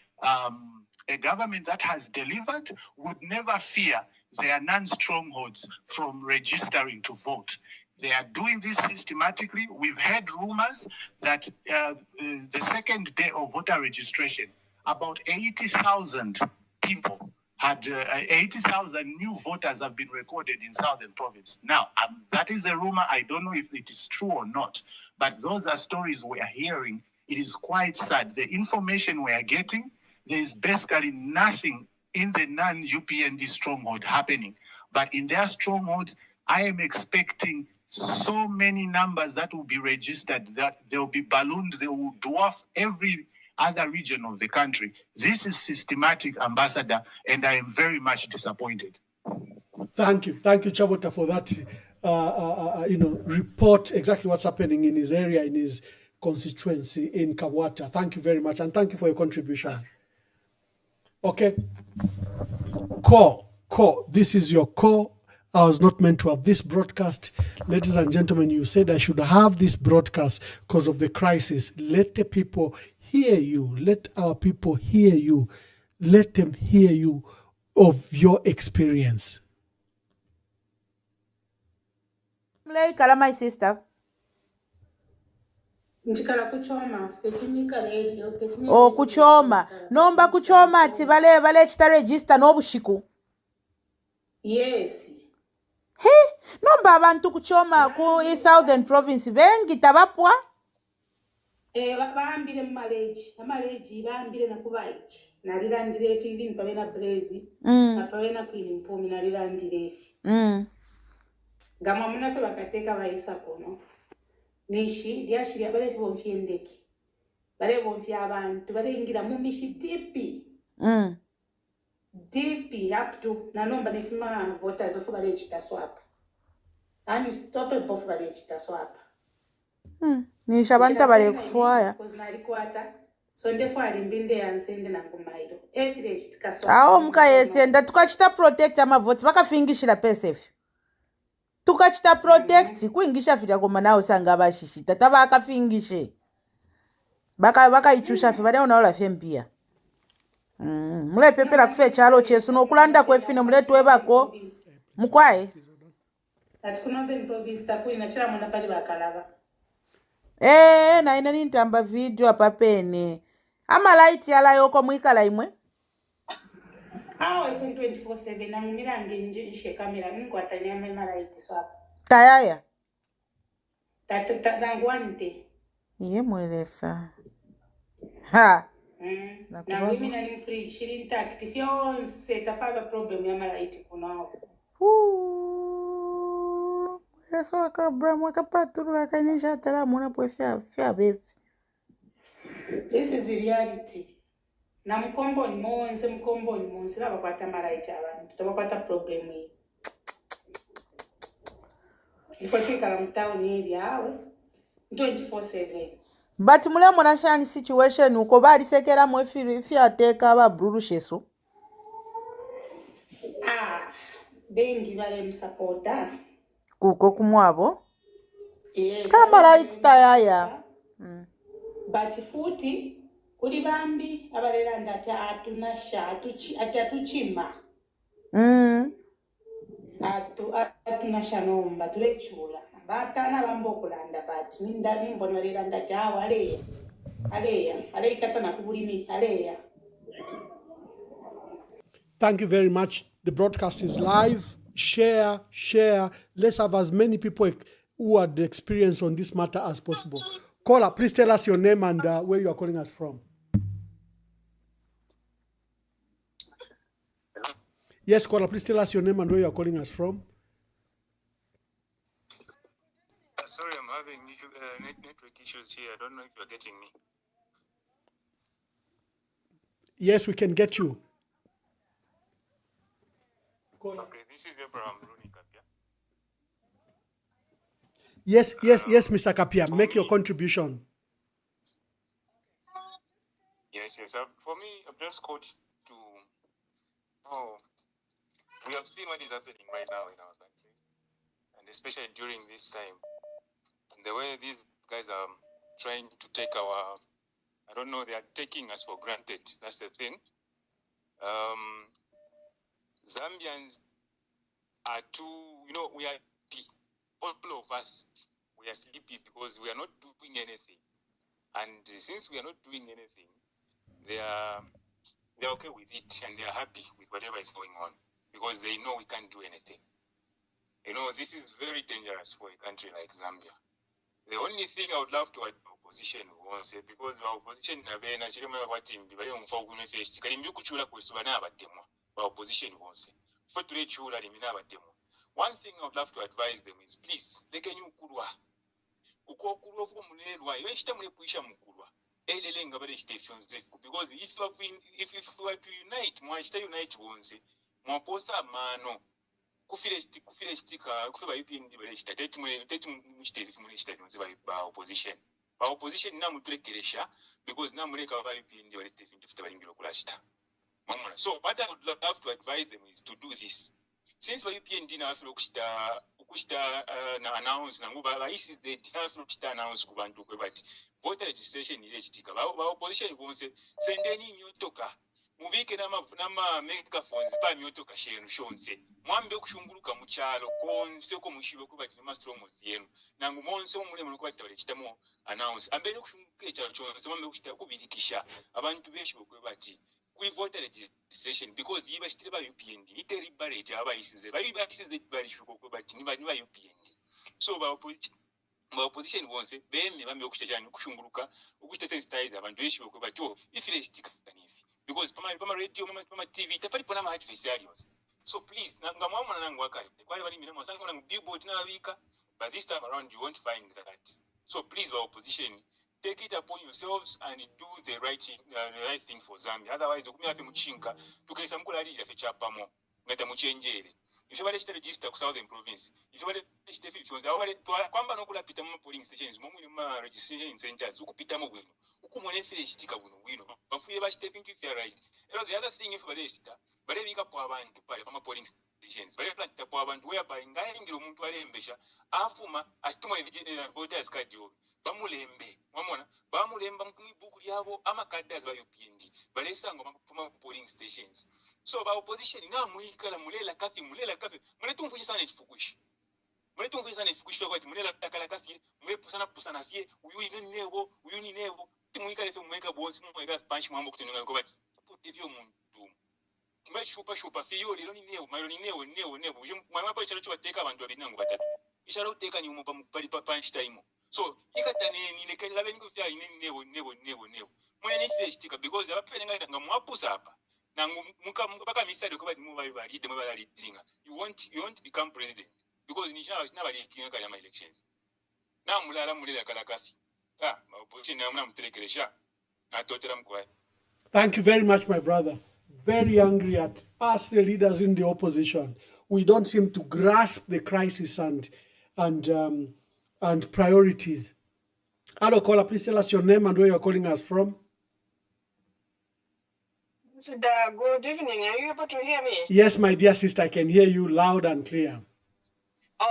a government that has delivered would never fear their non-strongholds from registering to vote. They are doing this systematically. We've heard rumors that the second day of voter registration, about 80,000 people had 80,000 new voters have been recorded in Southern Province. Now, that is a rumor. I don't know if it is true or not, but those are stories we are hearing. It is quite sad. The information we are getting, there is basically nothing in the non-UPND stronghold happening. But in their strongholds, I am expecting so many numbers that will be registered that they will be ballooned, they will dwarf every other region of the country. This is systematic, Ambassador, and I am very much disappointed. Thank you, Chabota, for that. Report exactly what's happening in his area, in his constituency in Kabwata. Thank you very much, and thank you for your contribution. Okay, core. This is your core. I was not meant to have this broadcast. Ladies and gentlemen, you said I should have this broadcast because of the crisis. Let the people hear you. Let our people hear you. Let them hear you of your experience. Kala, my sister. Oh, kuchoma. Nomba kuchoma ati vale chita register no bushiku. Yes. He, nomba abantu kuchoma ku Southern Province bengi tabapwa. Baambire amaleji baambire nakubaichi. Nalirandire efi mpabena Brezi. Napabena kwini mpumi nalirandire efi. Gama munafe bakateka bayisa kono. Nishi lyashirya bale bonfye ndeki. Bale bonfye abantu bale ingira mu mishi dipi. Dipi up to nanomba nefima voters of bale chita swap. And stop it both bale chita swap. Ni shabanta bale kufuaya. Because nalikwata so ndefo alimbinde yansende nangumairo. Every chita swap. Aho mukayesenda tukachita protect amavoti vakafingishira pese. Tukachita protect kuingisha fita koma nawo sanga bashishita taba akafingishe baka ichusha fita bale onaola fempia mule pepera kufe chalo chesu nokulanda kwefino mule twebako mukwae ati kunoven province takuri na chira mona pali bakalaba na ina nintamba video apapene ama light yala yoko mwikala imwe Awe 24/7 nangumira nje kamera minkwatanya mema light swap. Tayaya. Tangwante. Iye mwelesa. Ha. Na women are free, she intact. If you want set up a problem, you might now. Eso akabra mwakapaturu akanisha tala mwana po fia beef. This is the reality. Na mkombo ni monse laba kwata maraiti abantu tabapata problem hii. Ifika la mtaani ili awe 24/7. But mule mwana shani situation uko bali sekera mwe fia teka ba brurusheso. Bengi bale msupporta. Kuko kumwabo. Yes. Kamara itaya. But futi kuli bambi abalela ndati atunasha atuchima. Atunasha nomba tulechula. Batana bambo kulanda but ninda nimbona balela ndati aleya katana kubulimi aleya. Thank you very much. The broadcast is live. Share. Let's have as many people who had the experience on this matter as possible. Caller, please tell us your name and where you are calling us from. Yes, caller, please tell us your name and where you are calling us from. Sorry, I'm having network issues here. I don't know if you're getting me. Yes, we can get you. Okay, this is Abraham Rooney Kapia. Yes, Mr. Kapia. Make your contribution. Yes. For me, I've just called to... we have seen what is happening right now in our country. And especially during this time. And the way these guys are trying to take our... I don't know, they are taking us for granted. That's the thing. Zambians are we are all of us, we are sleepy because we are not doing anything. And since we are not doing anything, they are okay with it and they are happy with whatever is going on because they know we can't do anything. This is very dangerous for a country like Zambia. The only thing I would love to add to opposition was because our opposition opposition wonse one thing I would love to advise them is please lekenyu kulwa ukokulwa vuko munelwa yeshita mule kuisha mukulwa elele ngabale stations because if we were to unite mwashita unite wonse mwaposa mano kufile stika kufa UPND bale shita tete mushitezi mule shita nze ba opposition na mutulekeresha because na muleka ba UPND bale tete mtufuta balingiro kulashita. So what I would love to advise them is to do this. Since we UPND na afro kushita na announce na nguba ba ICZ na afro kushita announce kubantu kwe but voter registration ile chitika ba opposition bonse sendeni nyotoka mubike na megaphones pa nyotoka shenu shonse mwambe kushunguruka mu kyalo konse ko mushibe ko bati ma strongos yenu nangu monse omule muliko batale chitamo announce ambene kushunguruka ekyalo chonse mwambe kushita kubirikisha abantu benshi bokwe bati we voter registration because yiba shitira UPND iteri barete abayisize bayibasize barishuko ko bati niba UPND so ba opposition bonse beme bambe okushajana kushunguruka ukushita sensitize abantu benshi bokwe bati ifile shitika kanifi because pama radio pama TV tapali pona ma adversaries so please ngamwamona nangu akali kwali bali mina mwasanga na billboard na wika but this time around you won't find that so please ba opposition take it upon yourselves and do the right thing for Zambia. Otherwise, ukumi afi muchinka tukesa mkola ali ya fechapamo ngata muchenjere. If bale chita register ku Southern Province, if bale chita fifons, abale kwamba nokula pita mu polling stations, mu ma registration centers, ukupita mu bwino. Ukumone file chitika bwino. Bafuye ba chita think if you are right. The other thing if bale chita, bale bika po abantu pale kama polling stations. Bale plata po abantu whereby ngayengiro muntu alembesha afuma asituma voters card yo. Bamulembe bamulemba mukumibuku lyabo amakaddas ba UPND balesanga mu polling stations so ba opposition na muikala mulela kafi mule tumfuje sana ifukushi kwati mulela takala kafi mule pusana fie uyu ni nebo muikala se muika boss muika spanch mambo kutunga ko bati potivyo muntu shupa fiyo lilo ni nebo mwama pa ichalo bateka abantu babiri nangu batatu ichalo uteka ni umupa mupali pa punch time So ikata ni kala bengo fya nebo mwana ni se stika because abapene nga mwapusa hapa na muka baka misali ko badi mu bali de mu bali tinga you want to become president because ni shaba sina bali tinga kala ma elections na mulala mulela kala kasi opposition na mna mtelekelesha atotera mkwai. Thank you very much, my brother. Very angry at us, the leaders in the opposition. We don't seem to grasp the crisis and priorities. Hello, caller, please tell us your name and where you're calling us from. Good evening. Are you able to hear me? Yes, my dear sister, I can hear you loud and clear.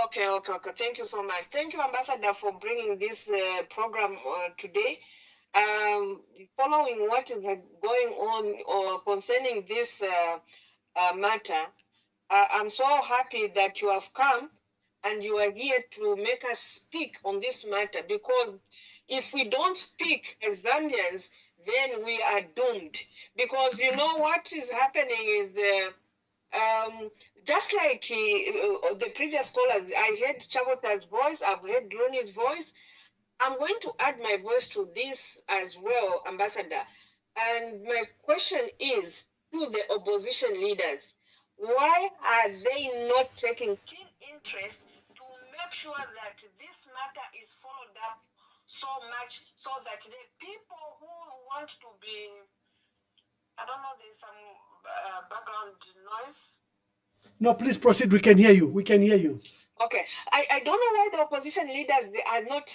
Okay. Thank you so much. Thank you, Ambassador, for bringing this program today. Following what is going on or concerning this matter, I'm so happy that you have come and you are here to make us speak on this matter, because if we don't speak as Zambians, then we are doomed. Because you know what is happening is just like the previous callers, I heard Chabota's voice, I've heard Ronnie's voice. I'm going to add my voice to this as well, Ambassador. And my question is to the opposition leaders, why are they not taking keen interest to make sure that this matter is followed up so much so that the people who want to be, I don't know, there's some background noise. No, please proceed. We can hear you. Okay. I don't know why the opposition leaders, they are not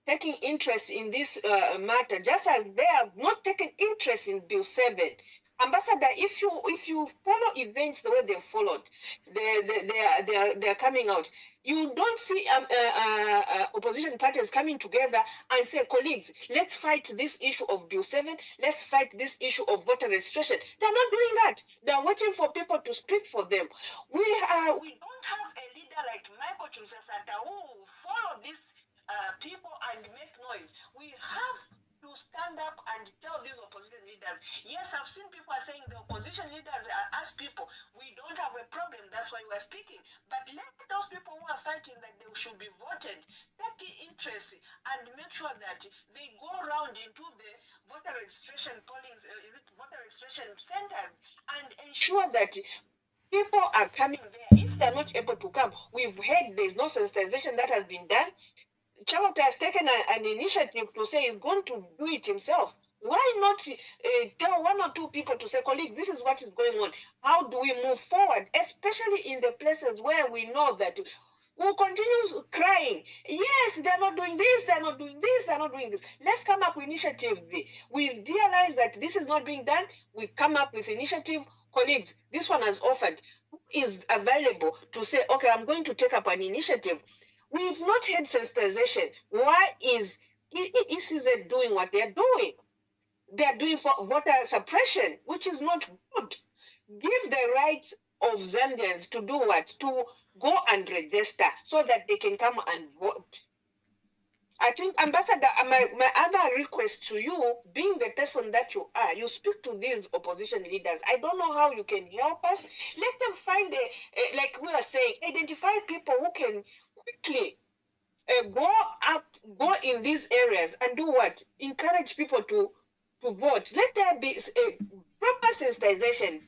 taking interest in this matter, just as they have not taken interest in Bill 7. Ambassador, if you follow events the way they followed, they are coming out. You don't see opposition parties coming together and say, colleagues, let's fight this issue of Bill 7. Let's fight this issue of voter registration. They're not doing that. They're waiting for people to speak for them. We don't have a leader like Michael Chinsasata who follow these people and make noise. We have to stand up and tell these opposition leaders. Yes, I've seen people are saying the opposition leaders ask people, we don't have a problem, that's why we're speaking. But let those people who are fighting that they should be voted take interest and make sure that they go around into the voter registration voter registration centers and ensure that people are coming there. If they're not able to come, we've heard there's no sensitization that has been done. Charlotte has taken an initiative to say he's going to do it himself. Why not tell one or two people to say, colleague, this is what is going on. How do we move forward, especially in the places where we know that we'll continue crying. Yes, they're not doing this, they're not doing this, they're not doing this. Let's come up with initiatives. We realize that this is not being done. We come up with initiative. Colleagues, this one has offered. Who is available to say, okay, I'm going to take up an initiative? We've not had sensitization. Why is ECZ doing what they're doing? They're doing for voter suppression, which is not good. Give the rights of Zambians to do what? To go and register so that they can come and vote. I think, Ambassador, my other request to you, being the person that you are, you speak to these opposition leaders. I don't know how you can help us. Let them find, like we are saying, identify people who can quickly go in these areas and do what? Encourage people to vote. Let there be a proper sensitization,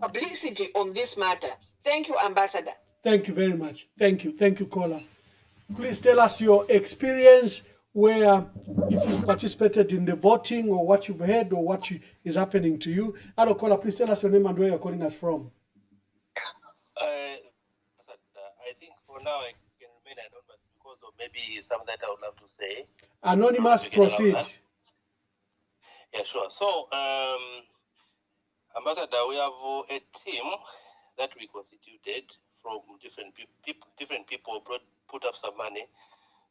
publicity on this matter. Thank you, Ambassador. Thank you very much. Thank you, caller. Please tell us your experience, where if you've participated in the voting or what you've heard or what is happening to you. Hello, caller, please tell us your name and where you're calling us from. I think for now I can remain anonymous because of maybe something that I would love to say. Anonymous, proceed. Yeah, sure. So, Ambassador, we have a team that we constituted from different people put up some money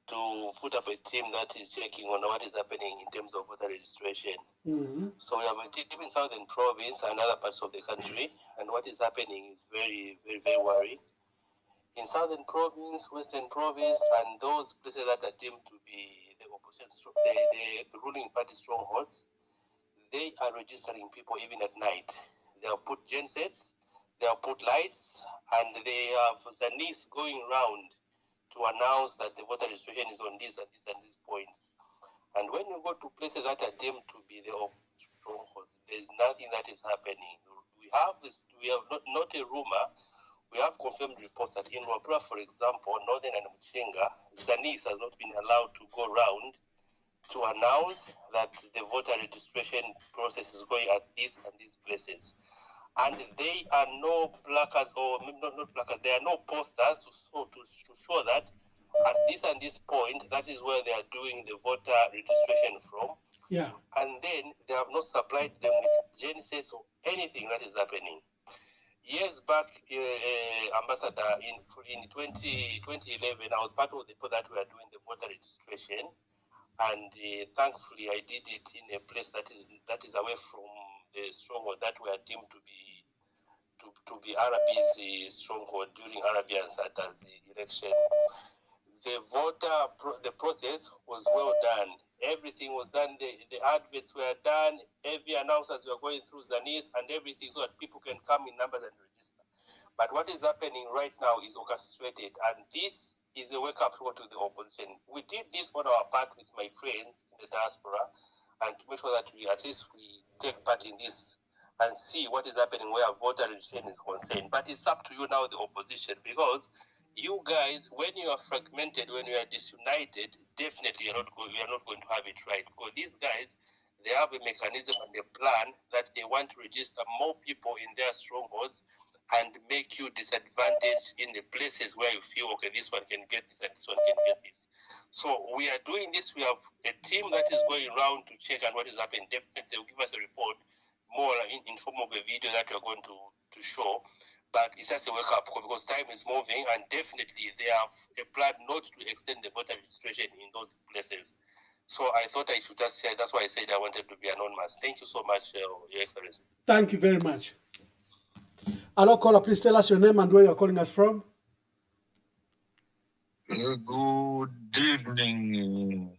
to put up a team that is checking on what is happening in terms of voter registration. Mm-hmm. So we have a team in Southern Province and other parts of the country, and what is happening is very, very, very worrying. In Southern Province, Western Province, and those places that are deemed to be the opposition, the ruling party strongholds, they are registering people even at night. They have put gensets, they have put lights, and they have Zanis going around to announce that the voter registration is on this and this and these points. And when you go to places that are deemed to be the strongholds, there's nothing that is happening. We have not a rumor. We have confirmed reports that in Wapura, for example, Northern and Mchinga, Zanis has not been allowed to go round to announce that the voter registration process is going at these and these places. And there are no placards, or not placards, there are no posters to show that at this and this point, that is where they are doing the voter registration from. Yeah. And then they have not supplied them with genesis or anything that is happening. Years back, Ambassador, in 2011, I was part of the people that were doing the voter registration, and thankfully I did it in a place that is away from the stronghold that were deemed to be Arabi's stronghold during Arabian Sattar's election. The process was well done. Everything was done. The adverts were done. Every announcers were going through Zanis and everything so that people can come in numbers and register. But what is happening right now is orchestrated, and this is a wake-up call to the opposition. We did this on our part with my friends in the diaspora, and to make sure that we take part in this and see what is happening where voter registration is concerned. But it's up to you now, the opposition, because you guys, when you are fragmented, when you are disunited, definitely we are not going to have it right. Because these guys, they have a mechanism and a plan that they want to register more people in their strongholds and make you disadvantaged in the places where you feel, okay, this one can get this and this one can get this. So we are doing this. We have a team that is going around to check on what is happening. Definitely they'll give us a report more in form of a video that we're going to show. But it's just a wake-up call because time is moving, and definitely they have a plan not to extend the voter registration in those places. So I thought I should just share. That's why I said I wanted to be anonymous. Thank you so much, Your Excellency. Thank you very much. Hello, caller. Please tell us your name and where you're calling us from. Good evening.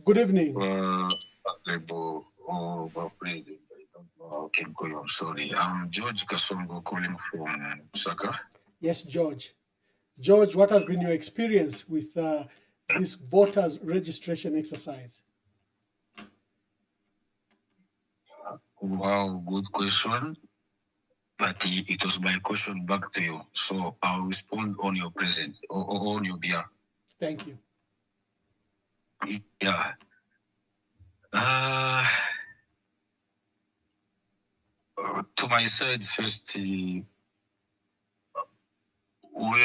Good evening. I'm sorry. I'm George Kasongo calling from Saka. Yes, George. George, what has been your experience with this voters registration exercise? Wow, good question. But it was my question back to you. So I'll respond on your presence or on your behalf. Thank you. Yeah. To my side, first, we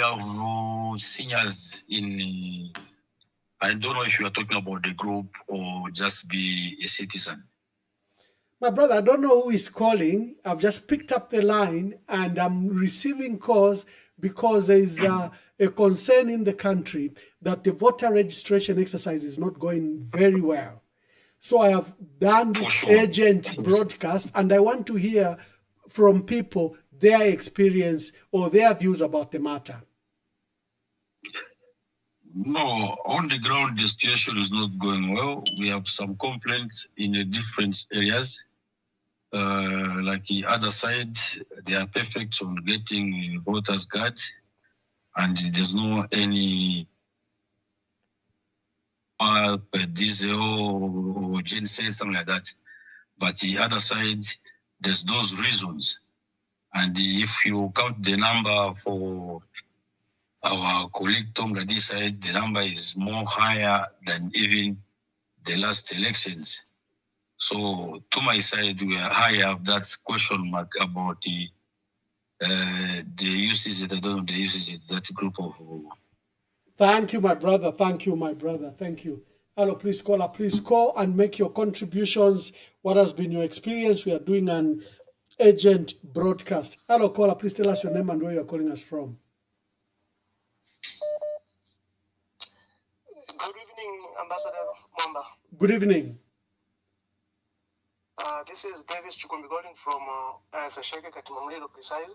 have seniors in. I don't know if you are talking about the group or just be a citizen. My brother, I don't know who is calling. I've just picked up the line and I'm receiving calls because there is a concern in the country that the voter registration exercise is not going very well. So I have done this urgent broadcast and I want to hear from people their experience or their views about the matter. No, on the ground, the situation is not going well. We have some complaints in the different areas. Like the other side, they are perfect on getting voters card, and there's no any diesel or ginseng, something like that. But the other side, there's those reasons. And if you count the number for our colleague Tonga this side, the number is more higher than even the last elections. So to my side, I have that question mark about the uses I don't know the uses that group of. Thank you, my brother. Thank you, my brother. Thank you. Hello, please caller. Please call and make your contributions. What has been your experience? We are doing an urgent broadcast. Hello, caller. Please tell us your name and where you are calling us from. Good evening, Ambassador Mwamba. Good evening. This is Davis Chukumbi calling from Sasheke Katimamulilo precise.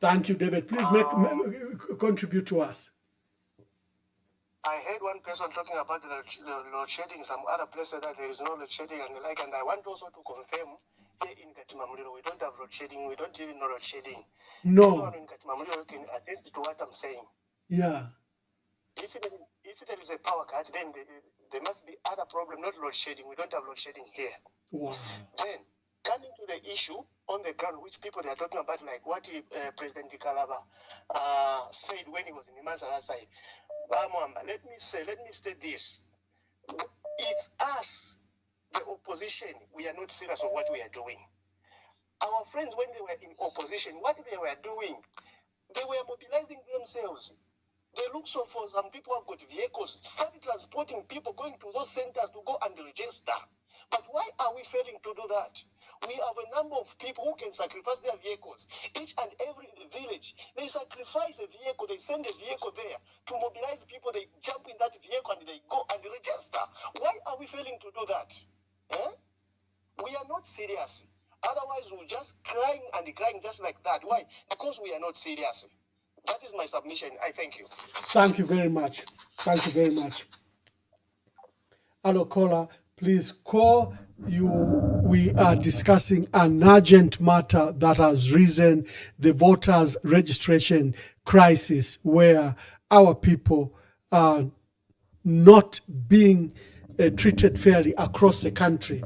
Thank you, David. Please contribute to us. I heard one person talking about the load shedding, some other places that there is no load shedding and the like, and I want also to confirm here in Katimamulilo we don't have load shedding, we don't even know load shedding. No. Everyone in Katimamulilo can attest to what I'm saying. Yeah. If there is a power cut, then there must be other problem, not load shedding. We don't have load shedding here. Wow. Then, coming to the issue on the ground, which people they are talking about, like what President Kalaba said when he was in Imanzara side. Let me state this. It's us, the opposition, we are not serious of what we are doing. Our friends, when they were in opposition, what they were doing, they were mobilizing themselves. They look so for some people who have got vehicles, started transporting people, going to those centers to go and register. But why are we failing to do that? We have a number of people who can sacrifice their vehicles. Each and every village, they sacrifice a vehicle, they send a vehicle there to mobilize people, they jump in that vehicle and they go and register. Why are we failing to do that? We are not serious. Otherwise, we're just crying and crying just like that. Why? Because we are not serious. That is my submission. I thank you. Thank you very much. Thank you very much. Hello, caller. Please call you. We are discussing an urgent matter that has risen, the voters' registration crisis, where our people are not being treated fairly across the country.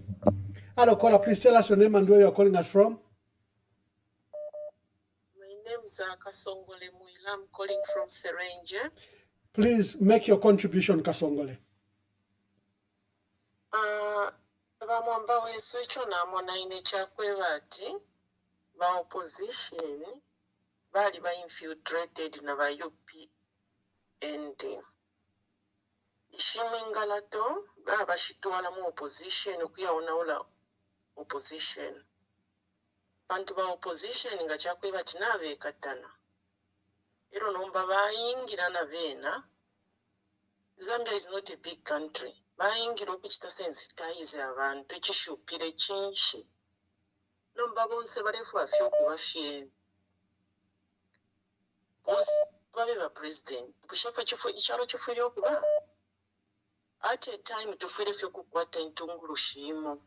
Hello, caller. Please tell us your name and where you're calling us from. My name is Kasongole Muila. I'm calling from Serenge. Please make your contribution, Kasongole. Mwamba wesu icho namona ine chakwe bati ba opposition bali ba infiltrated na ba UPND. Ishimengalato baba shitwala mu opposition kuyaona ola opposition. Bantu ba opposition nga chakwe bati nabe katana. Ero nomba bayingira na bena. Zambia is not a big country. Bayingira okuchita sensitize abantu ekishupire kinshi. Nomba bonse barefu afyo okubafye. Bonse babe ba president. Kushafa chifo icharo chifuri okuba. At a time tufire fyo kukwata intunguru shimo.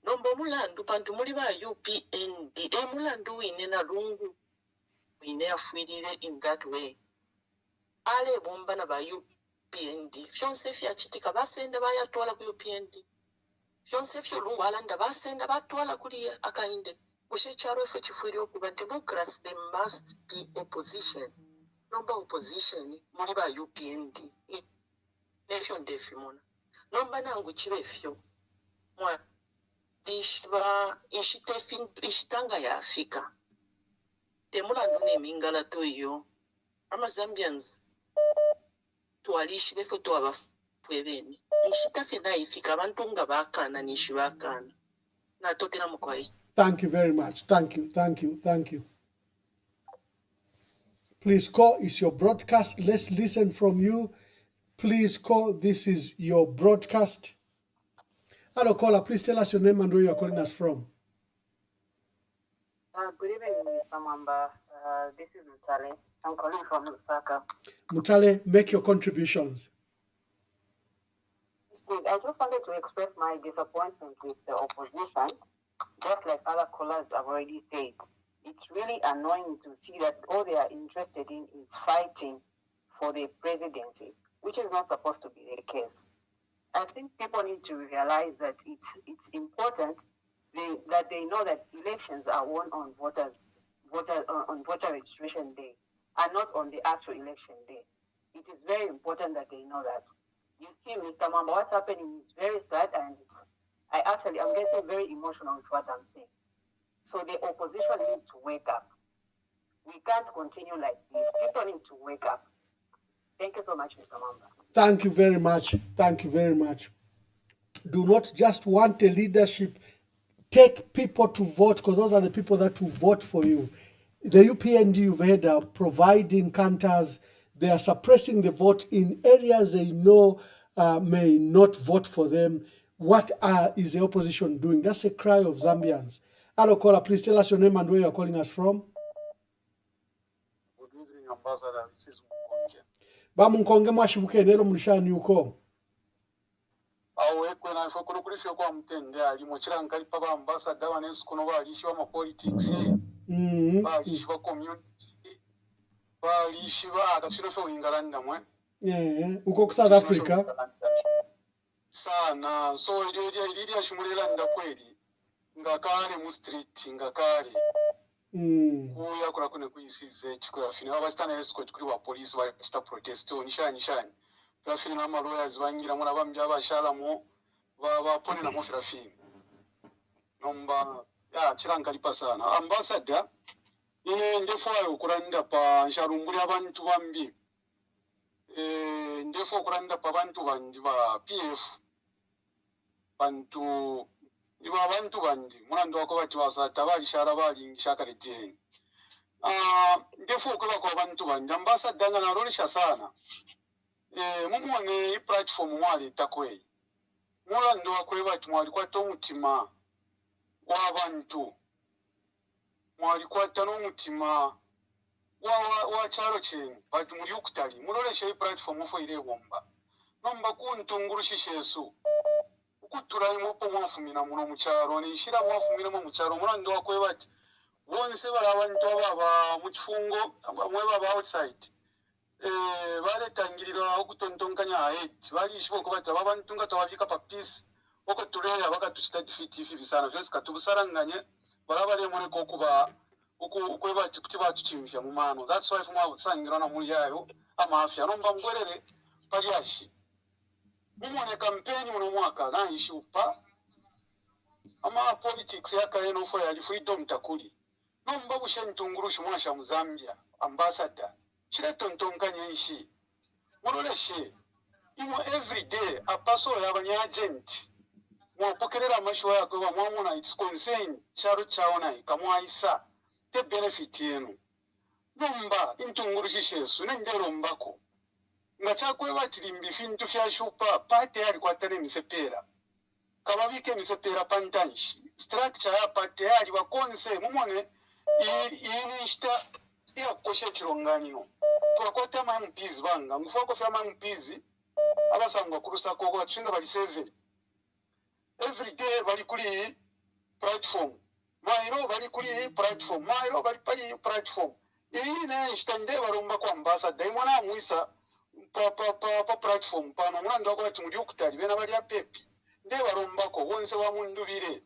Nomba mulandu pantu muri ba UPND. Mulandu wine na lungu. Wine afwirire in that way. Ale bomba na ba UPND. Fyonse fya chitika basenda bayatwala ku UPND. Fyonse fyo lungu alanda basenda batwala kuli akainde. Ushe charo fyo chifuri okuba democracy, there must be opposition. Nomba opposition muri ba UPND. Nefyo ndefi muna. Nomba nangu chibe fyo. Mwa ishitanga ya Afrika. Temulandu ne mingala toyo. Ama Zambians tuwalishi befo tuwabafwebeni. Ishitafe na ifika abantu nga bakana nishi bakana. Na totena mkwai. Thank you very much. Thank you. Thank you. Thank you. Please call. It's your broadcast. Let's listen from you. Please call. This is your broadcast. Hello, caller. Please tell us your name and where you're calling us from. Good evening, Mr. Mwamba. This is Mutale. I'm calling from Lusaka. Mutale, make your contributions. Please, I just wanted to express my disappointment with the opposition. Just like other callers have already said, it's really annoying to see that all they are interested in is fighting for the presidency, which is not supposed to be the case. I think people need to realize that it's important that they know that elections are won on voter registration day and not on the actual election day. It is very important that they know that. You see, Mr. Mwamba, what's happening is very sad, and I'm getting very emotional with what I'm saying. So the opposition need to wake up. We can't continue like this. People need to wake up. Thank you so much, Mr. Mwamba. Thank you very much. Thank you very much. Do not just want a leadership. Take people to vote, because those are the people that will vote for you. The UPND you've heard are providing counters. They are suppressing the vote in areas they know may not vote for them. What is the opposition doing? That's a cry of Zambians. Hello, caller. Please tell us your name and where you're calling us from. Good evening, Ambassador. This is Mukonge. Bamunkonge mwashibuke nero mulishani uko. Awe kwena shokuru kulisho kwa mtende ali mochira nkali papa ambassador wanensu kuno balisho wa politics. Balisho wa community. Balishiba akachino fo Ingalanda mwe. Uko ku South Africa. Sana so ili ashimulira nda kweli. Ngakale mu street ngakale. Kuya kula kune kuisize chikura fina abastana escort kuri wa police wa protest nishani. Rafini na lawyers bangira muna bambya bashalamu bapone na mofi rafini. Nomba ya chirankalipa sana. Ambassador ine ndefo ayo kuranda pa nsharumburi abantu bambi. Ndefo kuranda pa bantu bandi ba PF. Bantu iba bantu bandi mulando wako bati wasata bali shara bali shaka leteni. Ndefo kuba kwa bantu bandi ambassador nga narolisha sana. Mumuone platform mwali takwe. Mulando wako bati mwali kwa tomutima w'abantu. Mwali kwa tanomutima wa charo chenu bati muri ukutali muloleshe platform fo ile bomba. Nomba kuntungurushishesu. Ukuturayi mupo mwafumina muno mucharo ni shira mwafumina mu mucharo mulando wako bati bonse bari abantu baba mu kifungo mwe baba outside. Bale tangirira okutontonkanya ahead bali ishbo kubata babantu nga tawabika pa peace oko tulera bakatushita defeat bisana vyose katubusaranganye barabale muri ko kuba ukweba kuti batuchimvya mu mano. That's why from abusangira na muri yayo amafya nomba ngwerere paliashi mumone campaign uno mwaka na ishupa ama politics yaka eno fo ya freedom takuli nomba bushentungurushu mwasha Muzambia ambassador chile tontonkanya ishi muloleshe imo every day apaso yabanya agent mwapokerera amashwa yako bamwamuna it's concern charo chaona ikamwaisa the benefit yenu nomba intungurushishesu nendero mbako ngachakwe batirimbi fintu fya shupa pate yali kwatane misepera kababike misepera pantanshi structure ya pate yali bakonse mumone ini shita ya koshe chironganyo twakwata mampizi banga ngufako fya mampizi abasangwa kurusa koko batshinga bali 7 every day bali kuli platform mairo bali kuli platform mairo bali pali platform iyi ne shitande baromba kwa ambassador imwana amwisa pa platform pano mulando wako bati muri ukutali bena bali apepi nde baromba ko wonse wa mundubire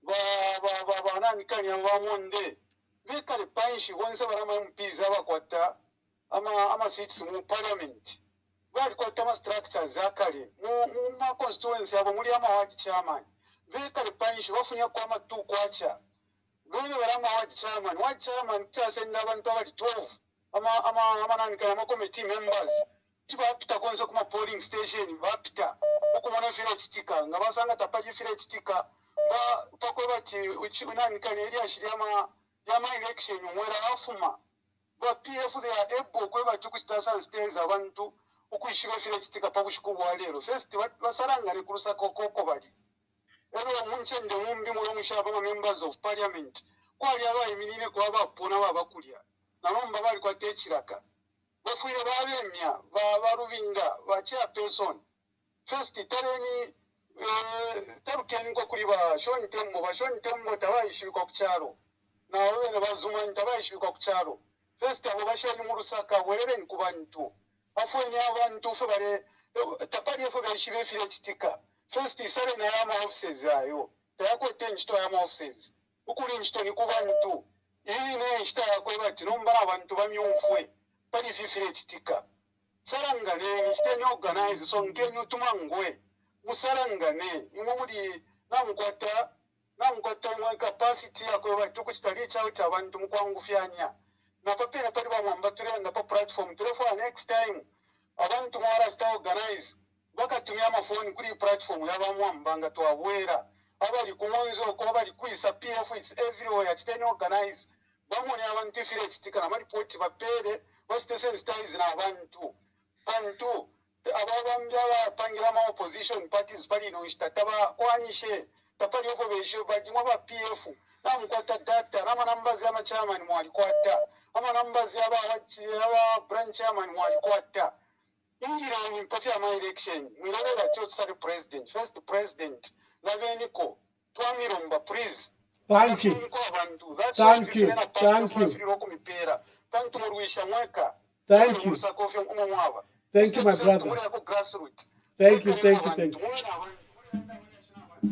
ba nani kanya wa monde bekale panshi wonse barama mpiza bakwata ama seats mu parliament bali kwata ma structures zakale mu ma constituency abo muri ama ward chairman bekale panshi bafunya kwa matu kwacha bone barama ward chairman chasenda abantu abali 12 ama nani kanya ma committee members tibapita konse kuma polling station bapita okumona fire chitika ngabasanga tapaji fire chitika ba pakwe bati nani kanya eri ashiri ama election mwera afuma ba PF they are able kweba tukusitasa stays abantu ukwishira fire chitika pakushikubwa lero first basaranga ne kurusa kokoko bali ero munchende mumbi mulo mushaba ma members of parliament kwali abayimirire kwa bapona babakulya nanomba bali kwa techiraka bafuire babemya barubinga ba chairperson first tareni tarukeni ngo kuri ba shoni tembo tabayishibikwa ku cyaro nawe ne bazuma tabayishibikwa ku cyaro first abo bashani mu rusaka werere ni kubantu afwenye abantu fe bare tapari fe bayishibe fire chitika first isare na ya offices ayo tayakwete nchito ya offices ukuri nchito ni kubantu iyi ne nchito yakwe bati nomba abantu bamyumfwe pali fifire chitika sarangane nchite ni organize so nkenyu tumangwe musarangane imwe muri namukwata mwa capacity yakwe bati kuchitali chawo chabantu mukwangufyanya na papera pali bamwamba turenda pa platform for next time abantu mwara sta organize bakatumya amafoni kuri platform y'abamwamba nga twabwera abali kumonzo ko bali kwisa PF it's everywhere chiteni organize bamwe abantu ifire chitika na report bapere basite sensitize na abantu ababambya bapangira ma opposition parties bali no istataba kwanishe tapali ofo besho bagimwa ba PF namukwata data nama numbers ya chairman mwali kwata ama numbers ya ba branch chairman mwali kwata ingira ni mpati ya election mwilole la chotsari president first president labeniko twamiromba please Thank you. Thank you. Thank you. Tantu murwisha mweka Thank you. Thank you, my brother. Thank you, thank you, thank you.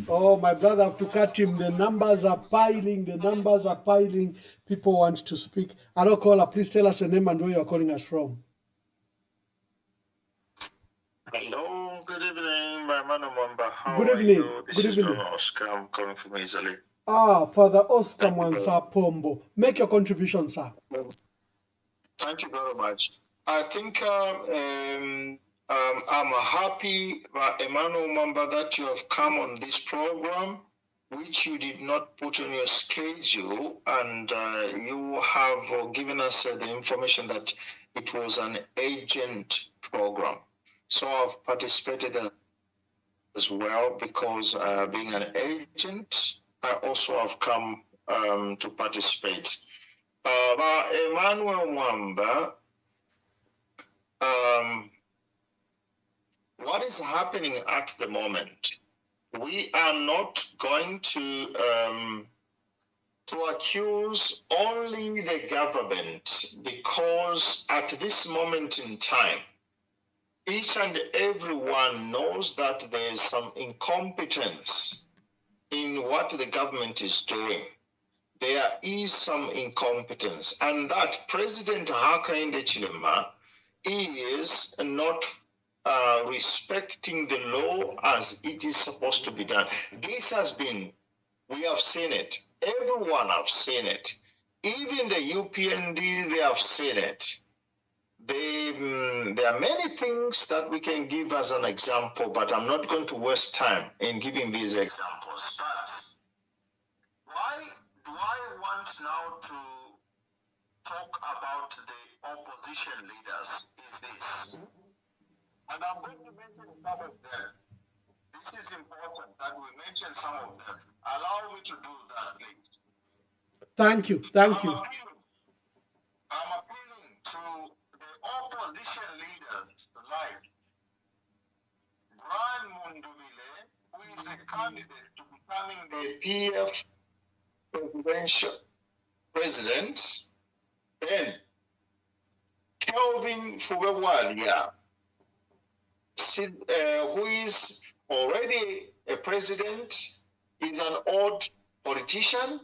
Oh, my brother, I have to cut him. The numbers are piling. The numbers are piling. People want to speak. Hello, caller. Please tell us your name and where you're calling us from. Hello, good evening, my Emmanuel Mwamba. How Good are evening. you? This Good is evening. Don Oscar. I'm calling from Italy. Father Oscar Mwansa Pombo. Make your contribution, sir. Thank you very much. I think I'm happy, Emmanuel Mwamba, that you have come on this program, which you did not put on your schedule, and you have given us the information that it was an agent program. So I've participated as well because being an agent, I also have come to participate. Emmanuel Mwamba, what is happening at the moment? We are not going to accuse only the government, because at this moment in time, each and everyone knows that there is some incompetence in what the government is doing. There is some incompetence, and that President Hakainde Chilema is not respecting the law as it is supposed to be done. This has been, we have seen it. Everyone have seen it. Even the UPND, they have seen it. There are many things that we can give as an example, but I'm not going to waste time in giving these examples. But why do I want now to talk about the opposition leaders is this? And I'm going to mention some of them. This is important that we mention some of them. Allow me to do that, please. Thank you. Thank you. I'm appealing to the opposition leaders like Brian Mundumile, who is a candidate to becoming the PF presidential president, then Kelvin Fuwewalia, who is already a president, is an old politician.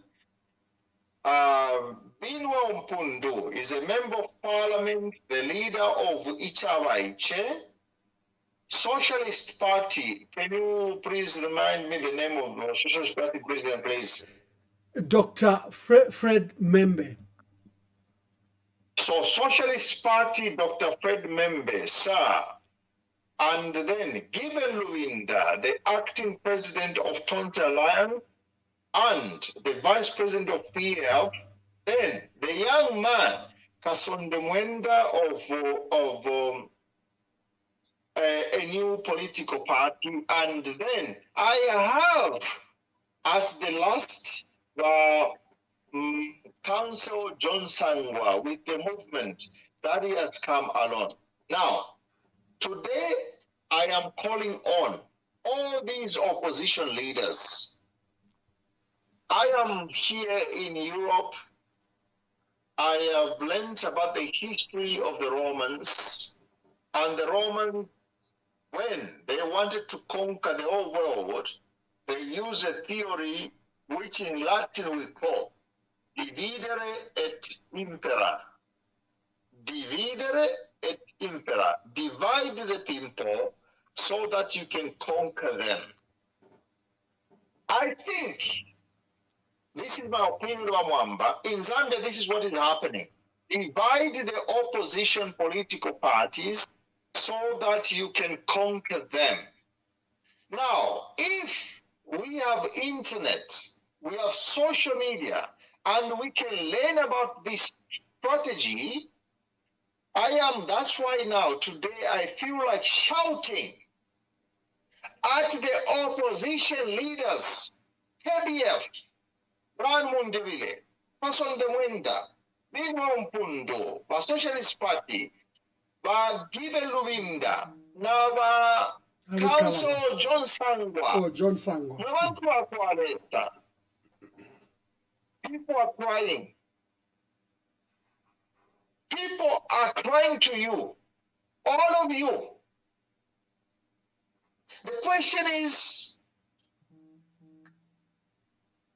Binwa Mpundu is a member of parliament, the leader of Ichabaiche Socialist Party. Can you please remind me the name of the Socialist Party president, please? Dr. Fred Membe. So Socialist Party, Dr. Fred Membe, sir. And then Given Luinda, the acting president of Tonta Alliance, and the vice president of PF, then the young man, Kasonde Mwenda of a new political party, and then I have at the last Council John Sangwa with the movement that he has come along. Now, today I am calling on all these opposition leaders. I am here in Europe. I have learned about the history of the Romans, and the Romans, when they wanted to conquer the whole world, they used a theory which in Latin we call dividere et impera. Dividere et impera. Divide the people so that you can conquer them. I think, this is my opinion, Mwamba. In Zambia, this is what is happening. Divide the opposition political parties so that you can conquer them. Now, if we have internet, we have social media, and we can learn about this strategy, that's why now, today, I feel like shouting at the opposition leaders, KBF, Brian Mundevile, Kasonde Mwenda, Binwa Mpundo, the Socialist Party, Given Luinda, now Council John Sangwa. Oh, John Sangwa. People are crying. People are crying to you, all of you. The question is,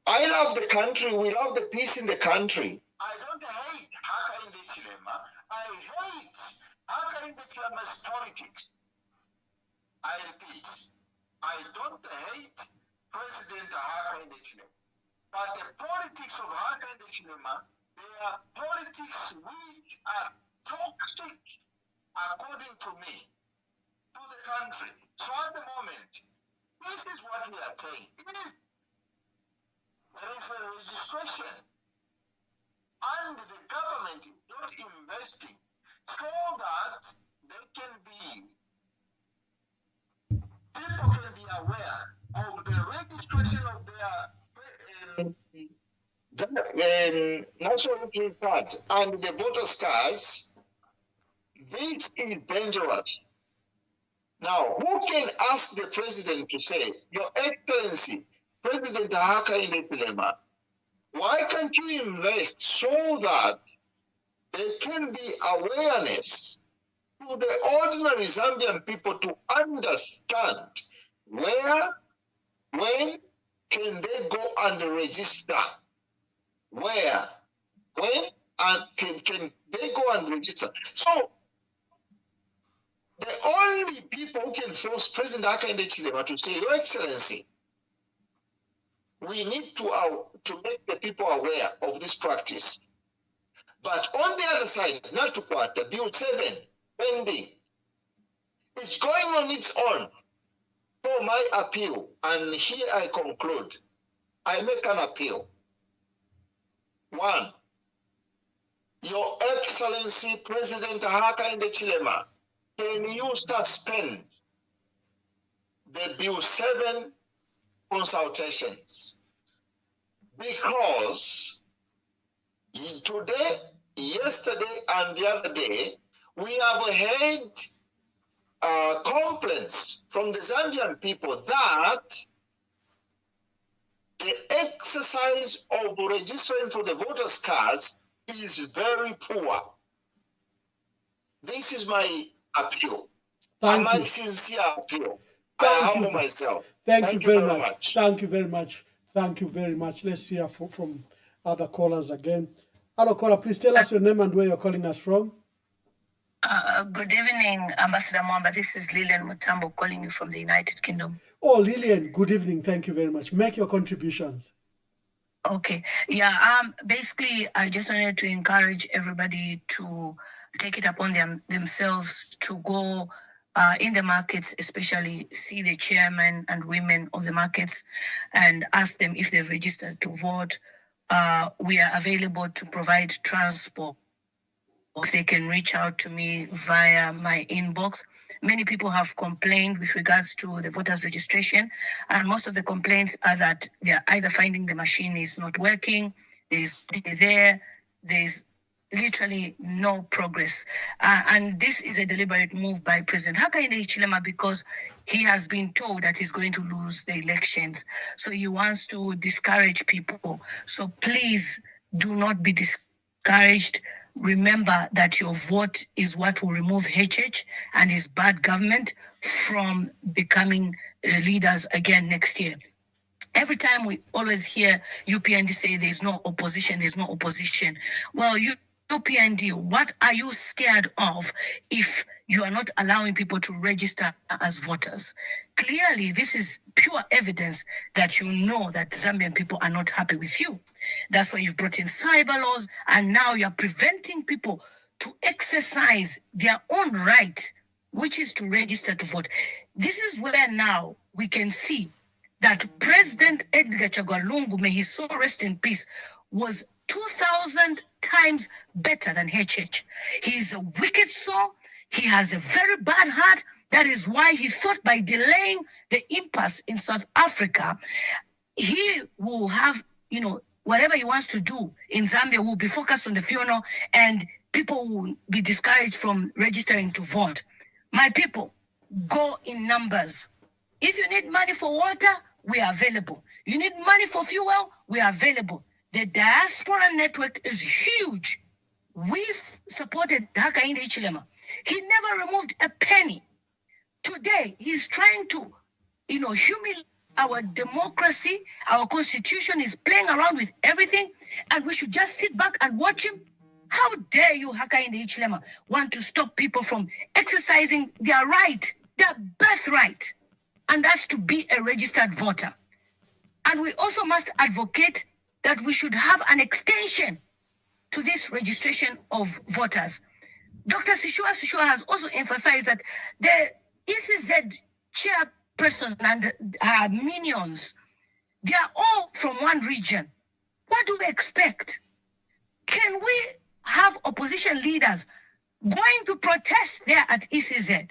I love the country, we love the peace in the country. I don't hate Hakainde Chilema. I hate Hakainde Chilema's politics. I repeat, I don't hate President Hakainde Chilema. But the politics of Hakainde Chilema, they are politics which are toxic, according to me, to the country. So at the moment, this is what we are saying. There is a registration, and the government is not investing so that people can be aware of the registration of their national identity card and the voters' cards. This is dangerous. Now, who can ask the president to say, Your Excellency, President Hakainde Chilema, why can't you invest so that there can be awareness to the ordinary Zambian people to understand where, when can they go and register? Where, when, and can they go and register? So, the only people who can force President Hakainde Chilema to say, Your Excellency, we need to make the people aware of this practice. But on the other side, not to quarter, Bill 7, pending, it's going on its own. For my appeal, and here I conclude, I make an appeal. 1, Your Excellency President Hakainde Chilema, can you suspend the Bill 7 consultations? Because today, yesterday, and the other day, we have heard complaints from the Zambian people that the exercise of registering for the voters' cards is very poor. This is my appeal. My sincere appeal. I humble myself. Thank you very much. Thank you very much. Thank you very much. Let's hear from other callers again. Hello, caller. Please tell us your name and where you're calling us from. Good evening, Ambassador Mwamba. This is Lillian Mutambo calling you from the United Kingdom. Oh, Lillian, good evening. Thank you very much. Make your contributions. Okay. Yeah. Basically, I just wanted to encourage everybody to take it upon themselves to go in the markets, especially see the chairmen and women of the markets and ask them if they've registered to vote. We are available to provide transport. They can reach out to me via my inbox. Many people have complained with regards to the voters registration, and most of the complaints are that they're either finding the machine is not working, there's literally no progress. And this is a deliberate move by President Hakainde Chilema because he has been told that he's going to lose the elections. So he wants to discourage people. So please do not be discouraged. Remember that your vote is what will remove HH and his bad government from becoming leaders again next year. Every time we always hear UPND say there's no opposition. Well, UPND, what are you scared of if you are not allowing people to register as voters? Clearly, this is pure evidence that you know that Zambian people are not happy with you. That's why you've brought in cyber laws, and now you're preventing people to exercise their own right, which is to register to vote. This is where now we can see that President Edgar Chagwa Lungu, may his soul rest in peace, was 2,000 times better than HH. He is a wicked soul. He has a very bad heart. That is why he thought by delaying the impasse in South Africa, he will have, whatever he wants to do in Zambia will be focused on the funeral and people will be discouraged from registering to vote. My people, go in numbers. If you need money for water, we are available. You need money for fuel, we are available. The diaspora network is huge. We've supported Hakainde Hichilema. He never removed a penny. Today, he's trying to, humiliate our democracy. Our constitution is playing around with everything, and we should just sit back and watch him. How dare you, Hakainde Hichilema, want to stop people from exercising their right, their birthright, and that's to be a registered voter. And we also must advocate that we should have an extension to this registration of voters. Dr. Sishua has also emphasized that the ECZ chairperson and her minions, they are all from one region. What do we expect? Can we have opposition leaders going to protest there at ECZ?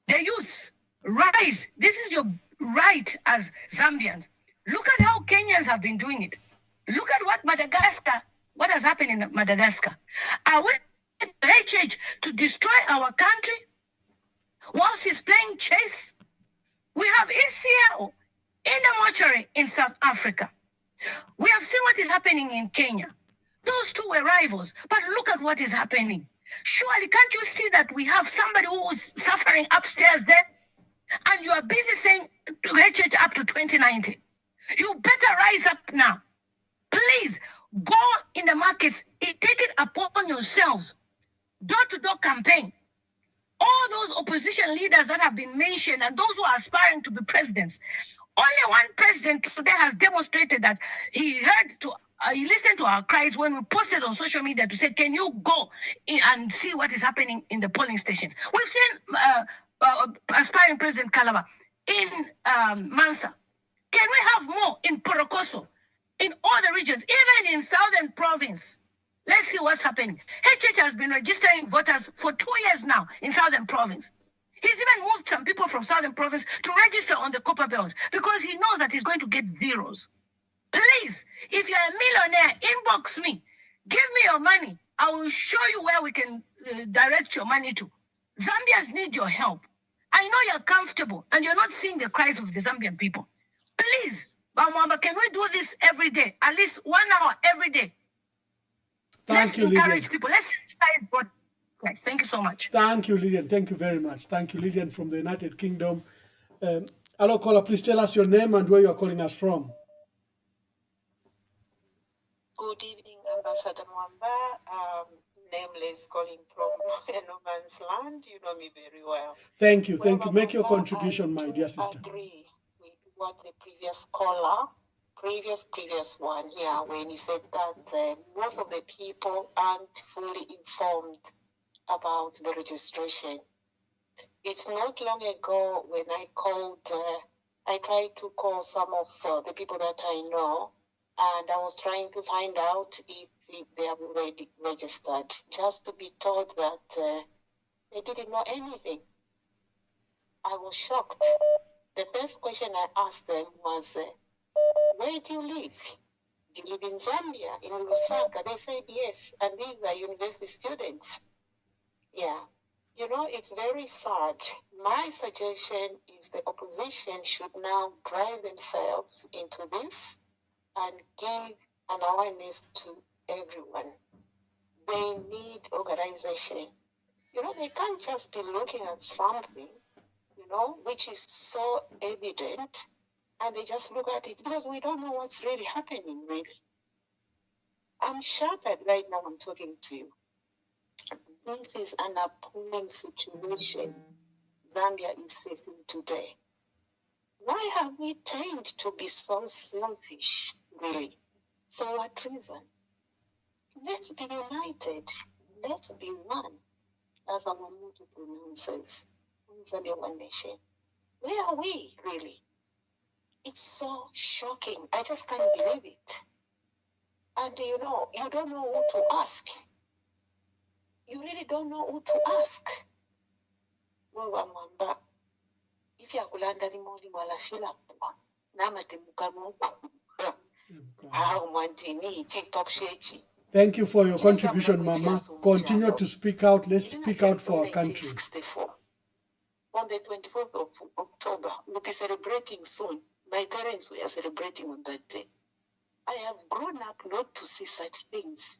The youths, rise. This is your right as Zambians. Look at how Kenyans have been doing it. Look at what has happened in Madagascar. Are we HH to destroy our country whilst he's playing chess? We have ECL in the mortuary in South Africa. We have seen what is happening in Kenya. Those two were rivals, but look at what is happening. Surely, can't you see that we have somebody who is suffering upstairs there? And you are busy saying to HH up to 2090. You better rise up now. Please, go in the markets, take it upon yourselves. Door-to-door campaign. All those opposition leaders that have been mentioned and those who are aspiring to be presidents, only one president today has demonstrated that he listened to our cries when we posted on social media to say, can you go and see what is happening in the polling stations? We've seen aspiring President Kalaba in Mansa. Can we have more in Porokoso, in all the regions, even in Southern Province? Let's see what's happening. HH has been registering voters for 2 years now in Southern Province. He's even moved some people from Southern Province to register on the Copper Belt because he knows that he's going to get zeros. Please, if you're a millionaire, inbox me. Give me your money. I will show you where we can direct your money to. Zambians need your help. I know you're comfortable and you're not seeing the cries of the Zambian people. Please, Mwamba, can we do this every day? At least 1 hour every day. Let's encourage people. Let's inspire God. Thank you so much. Thank you, Lydian. Thank you very much. Thank you, Lydian from the United Kingdom. Hello, caller. Please tell us your name and where you are calling us from. Good evening, Ambassador Mwamba. Nameless, calling from no man's land. You know me very well. Thank you. Thank you. Make your contribution, my dear sister. I agree with what the previous caller, previous one here, when he said that most of the people aren't fully informed about the registration. It's not long ago when I tried to call some of the people that I know, and I was trying to find out if they have already registered, just to be told that they didn't know anything. I was shocked. The first question I asked them was, where do you live? Do you live in Zambia, in Lusaka? They said yes, and these are university students. Yeah, you know, it's very sad. My suggestion is the opposition should now drive themselves into this and give an awareness to everyone. They need organization. You know, they can't just be looking at something, you know, which is so evident, and they just look at it because we don't know what's really happening, really. I'm shattered right now I'm talking to you. This is an appalling situation Zambia is facing today. Why have we tended to be so selfish, really? For what reason? Let's be united. Let's be one. As our motto pronounces, Zambia One Nation. Where are we, really? It's so shocking. I just can't believe it. And you know, you don't know who to ask. You really don't know who to ask. Mwamba, if you are Kulanda Limoni Walafila, Thank you for your contribution, Mama. Continue to speak out. Let's speak out for our country. On the 24th of October, we'll be celebrating soon. My parents were celebrating on that day. I have grown up not to see such things.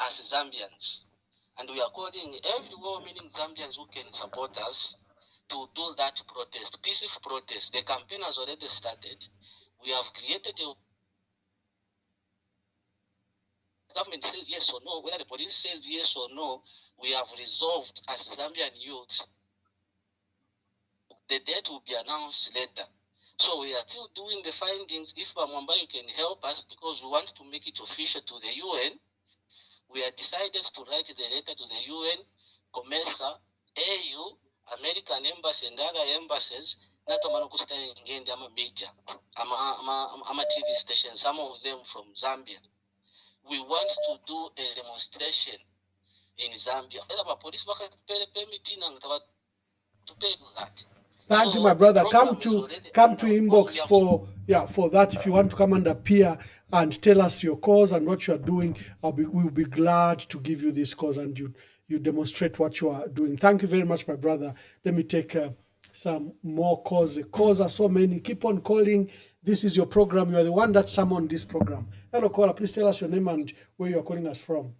as Zambians. And we are calling every well-meaning Zambians who can support us to do that protest, peaceful protest. The campaign has already started. We have created a government says yes or no, whether the police says yes or no, we have resolved as Zambian youth. The date will be announced later. So we are still doing the findings. If Mwamba, you can help us, because we want to make it official to the UN. We have decided to write the letter to the UN, COMESA, AU, American Embassy, and other embassies. Not a major, TV stations, some of them from Zambia. We want to do a demonstration in Zambia. Thank you, my brother. Come to inbox for that. If you want to come and appear and tell us your cause and what you are doing, we'll be glad to give you this cause and you demonstrate what you are doing. Thank you very much, my brother. Let me take some more calls. Calls are so many. Keep on calling. This is your program. You are the one that summoned this program. Hello, caller. Please tell us your name and where you are calling us from.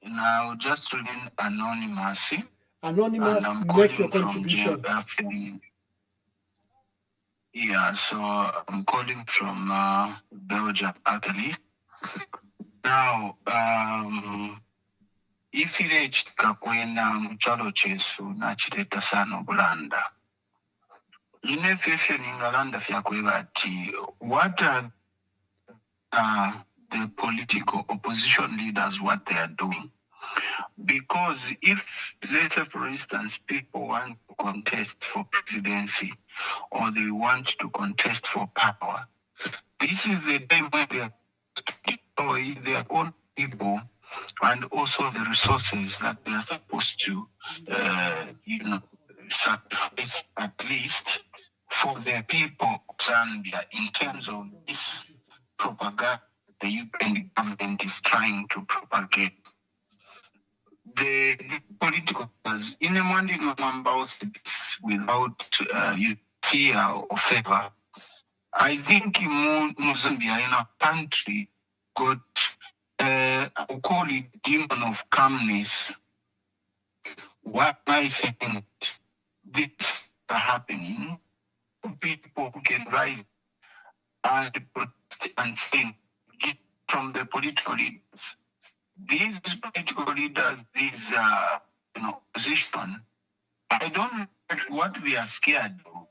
Now just remain anonymous. Anonymous, make your contribution. Yeah, so I'm calling from Belgium, Italy. Now, if you reach Kakwena Mchalo Chesu, Nachireta Sano Bulanda. In a fashion in Galanda Fiakwevati, what are the political opposition leaders, what they are doing? Because if, let's say, for instance, people want to contest for presidency or they want to contest for power, this is the time when they are deploy their own people and also the resources that they are supposed to, sacrifice at least for the people of Zambia in terms of this propaganda the UN government is trying to propagate. The political leaders in a Mwamba about without fear or favor. I think in Zambia, in our country, got I call it demon of calmness. Why am I saying this are happening? People who can rise and protest and think from the political leaders. These political leaders, these opposition, I don't know what we are scared of.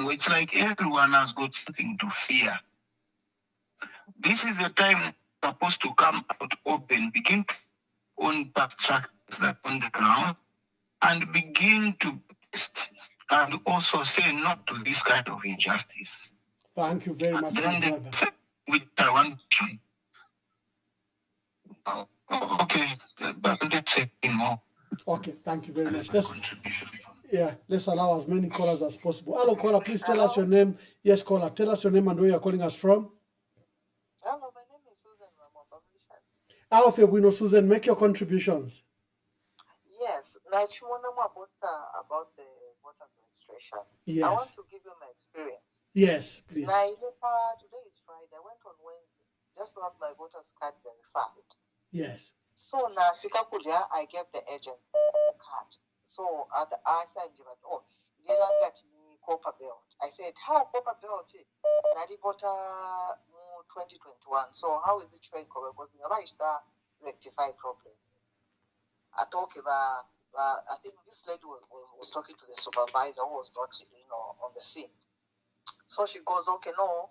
It's like everyone has got something to fear. This is the time supposed to come out open, begin to own structures that on the ground, and begin to and also say no to this kind of injustice. Thank you very much, my brother. With Taiwan. Okay, but let's say more. Okay, thank you very much. Let's allow as many callers as possible. Hello, caller, please tell us your name. Yes, caller, tell us your name and where you're calling us from. Hello, my name is Susan Mwamba Verified. How of you, Susan, make your contributions. Yes, Nachimona Mwabosta about the voters registration. Yes. I want to give you my experience. Yes, please. Today is Friday. I went on Wednesday just to have my voters card verified. Yes. So now Sikakulia, I gave the agent the card. So I said, copper belt. I said, how copper belt? Nari voter 2021. So how is it showing? Because the rectify problem. I think this lady was talking to the supervisor who was not, on the scene. So she goes, okay, no,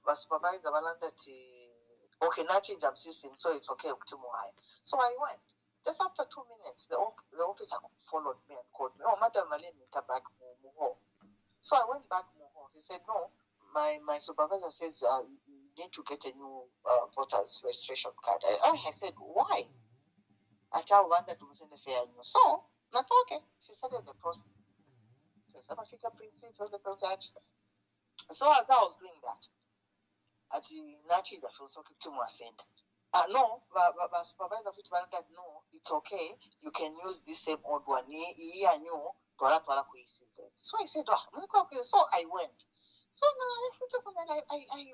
the supervisor okay, not change the system, so it's okay. So I went. Just after 2 minutes, the officer followed me and called me. Oh, madam, let me back Muho. So I went back Muho. He said, no, my supervisor says you need to get a new voters registration card. I said, why? I tell Wanda to send a fair. So, not okay. She started the process. So as I was doing that, at the Nachi, the philosophy to my send. No, but supervisor that no, it's okay. You can use this same old one. So I said, okay. So I went. So now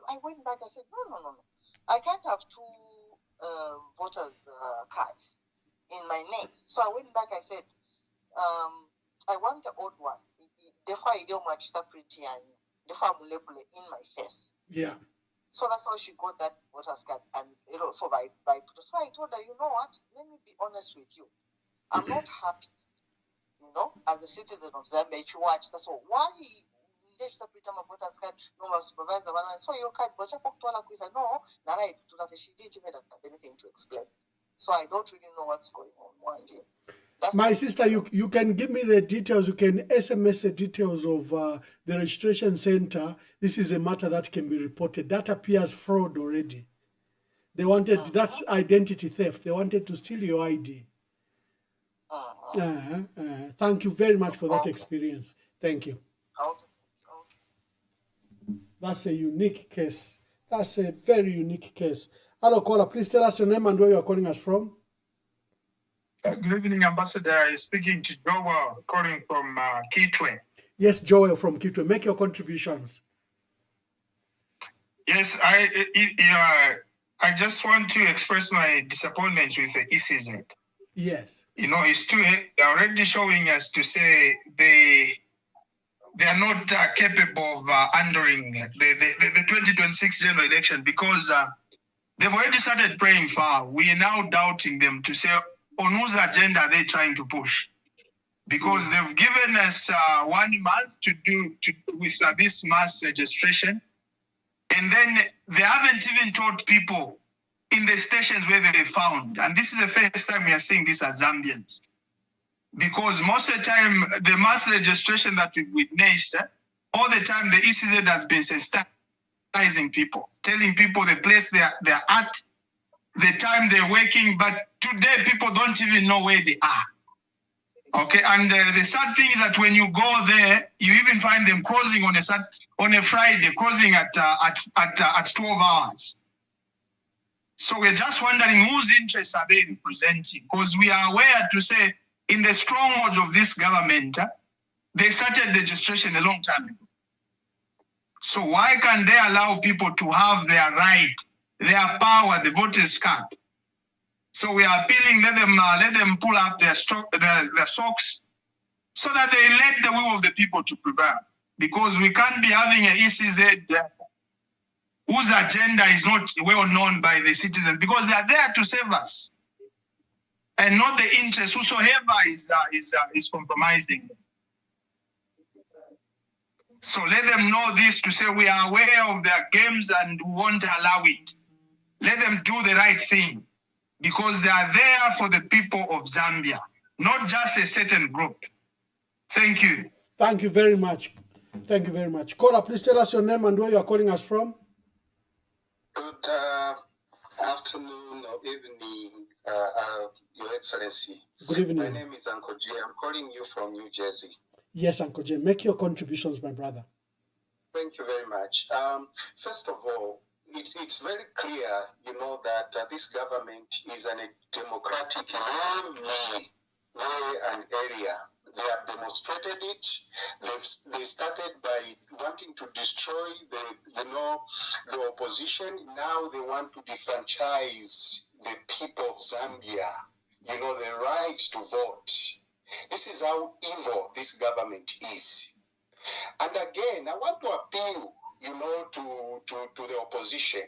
I went back. I said, no. I can't have two voters cards in my name. So I went back. I said, I want the old one. Therefore, I don't want to print here. Therefore, I'm label in my face. Yeah. So that's how she got that voter's card, and for by. So I told her, you know what? Let me be honest with you. I'm not happy, as a citizen of Zambia. If you watch, that's all. Why? My voter's card, no supervisor. So your card, but no, she didn't even have anything to explain. So I don't really know what's going on one day. My sister, you can give me the details. You can SMS the details of the registration center. This is a matter that can be reported. That appears fraud already. They wanted, that's identity theft. They wanted to steal your ID. Thank you very much for that experience. Thank you. That's a unique case. That's a very unique case. Hello, caller. Please tell us your name and where you are calling us from. Good evening, Ambassador. Speaking to Joel, calling from Kitwe. Yes, Joel from Kitwe. Make your contributions. Yes, I just want to express my disappointment with the ECZ. Yes. It's too. They're already showing us to say they are not capable of handling the 2026 general election because they've already started praying far. We are now doubting them to say on whose agenda are they trying to push, because they've given us 1 month to do with this mass registration, and then they haven't even told people in the stations where they found. And this is the first time we are seeing this as Zambians. Because most of the time, the mass registration that we've witnessed, all the time the ECZ has been sensitizing people, telling people the place they're at, the time they're working, but today people don't even know where they are. Okay, and the sad thing is that when you go there, you even find them crossing on a Friday, crossing at 12 hours. So we're just wondering whose interests are they representing? Because we are aware to say in the strongholds of this government, they started registration a long time ago. So why can't they allow people to have their right, their power, the voters' card? So we are appealing, let them pull up their socks so that they let the will of the people to prevail. Because we can't be having an ECZ whose agenda is not well known by the citizens, because they are there to save us and not the interest whosoever is compromising. So let them know this, to say we are aware of their games and we won't allow it. Let them do the right thing, because they are there for the people of Zambia, not just a certain group. Thank you. Thank you very much. Thank you very much. Cora, please tell us your name and where you are calling us from. Good afternoon or evening, Your Excellency. Good evening. My name is Uncle J. I'm calling you from New Jersey. Yes, Uncle J. Make your contributions, my brother. Thank you very much. First of all, it's very clear, that this government is a democratic way and area. They have demonstrated it. They started by wanting to destroy the opposition. Now they want to defranchise the people of Zambia, the right to vote. This is how evil this government is. And again, I want to appeal, to the opposition.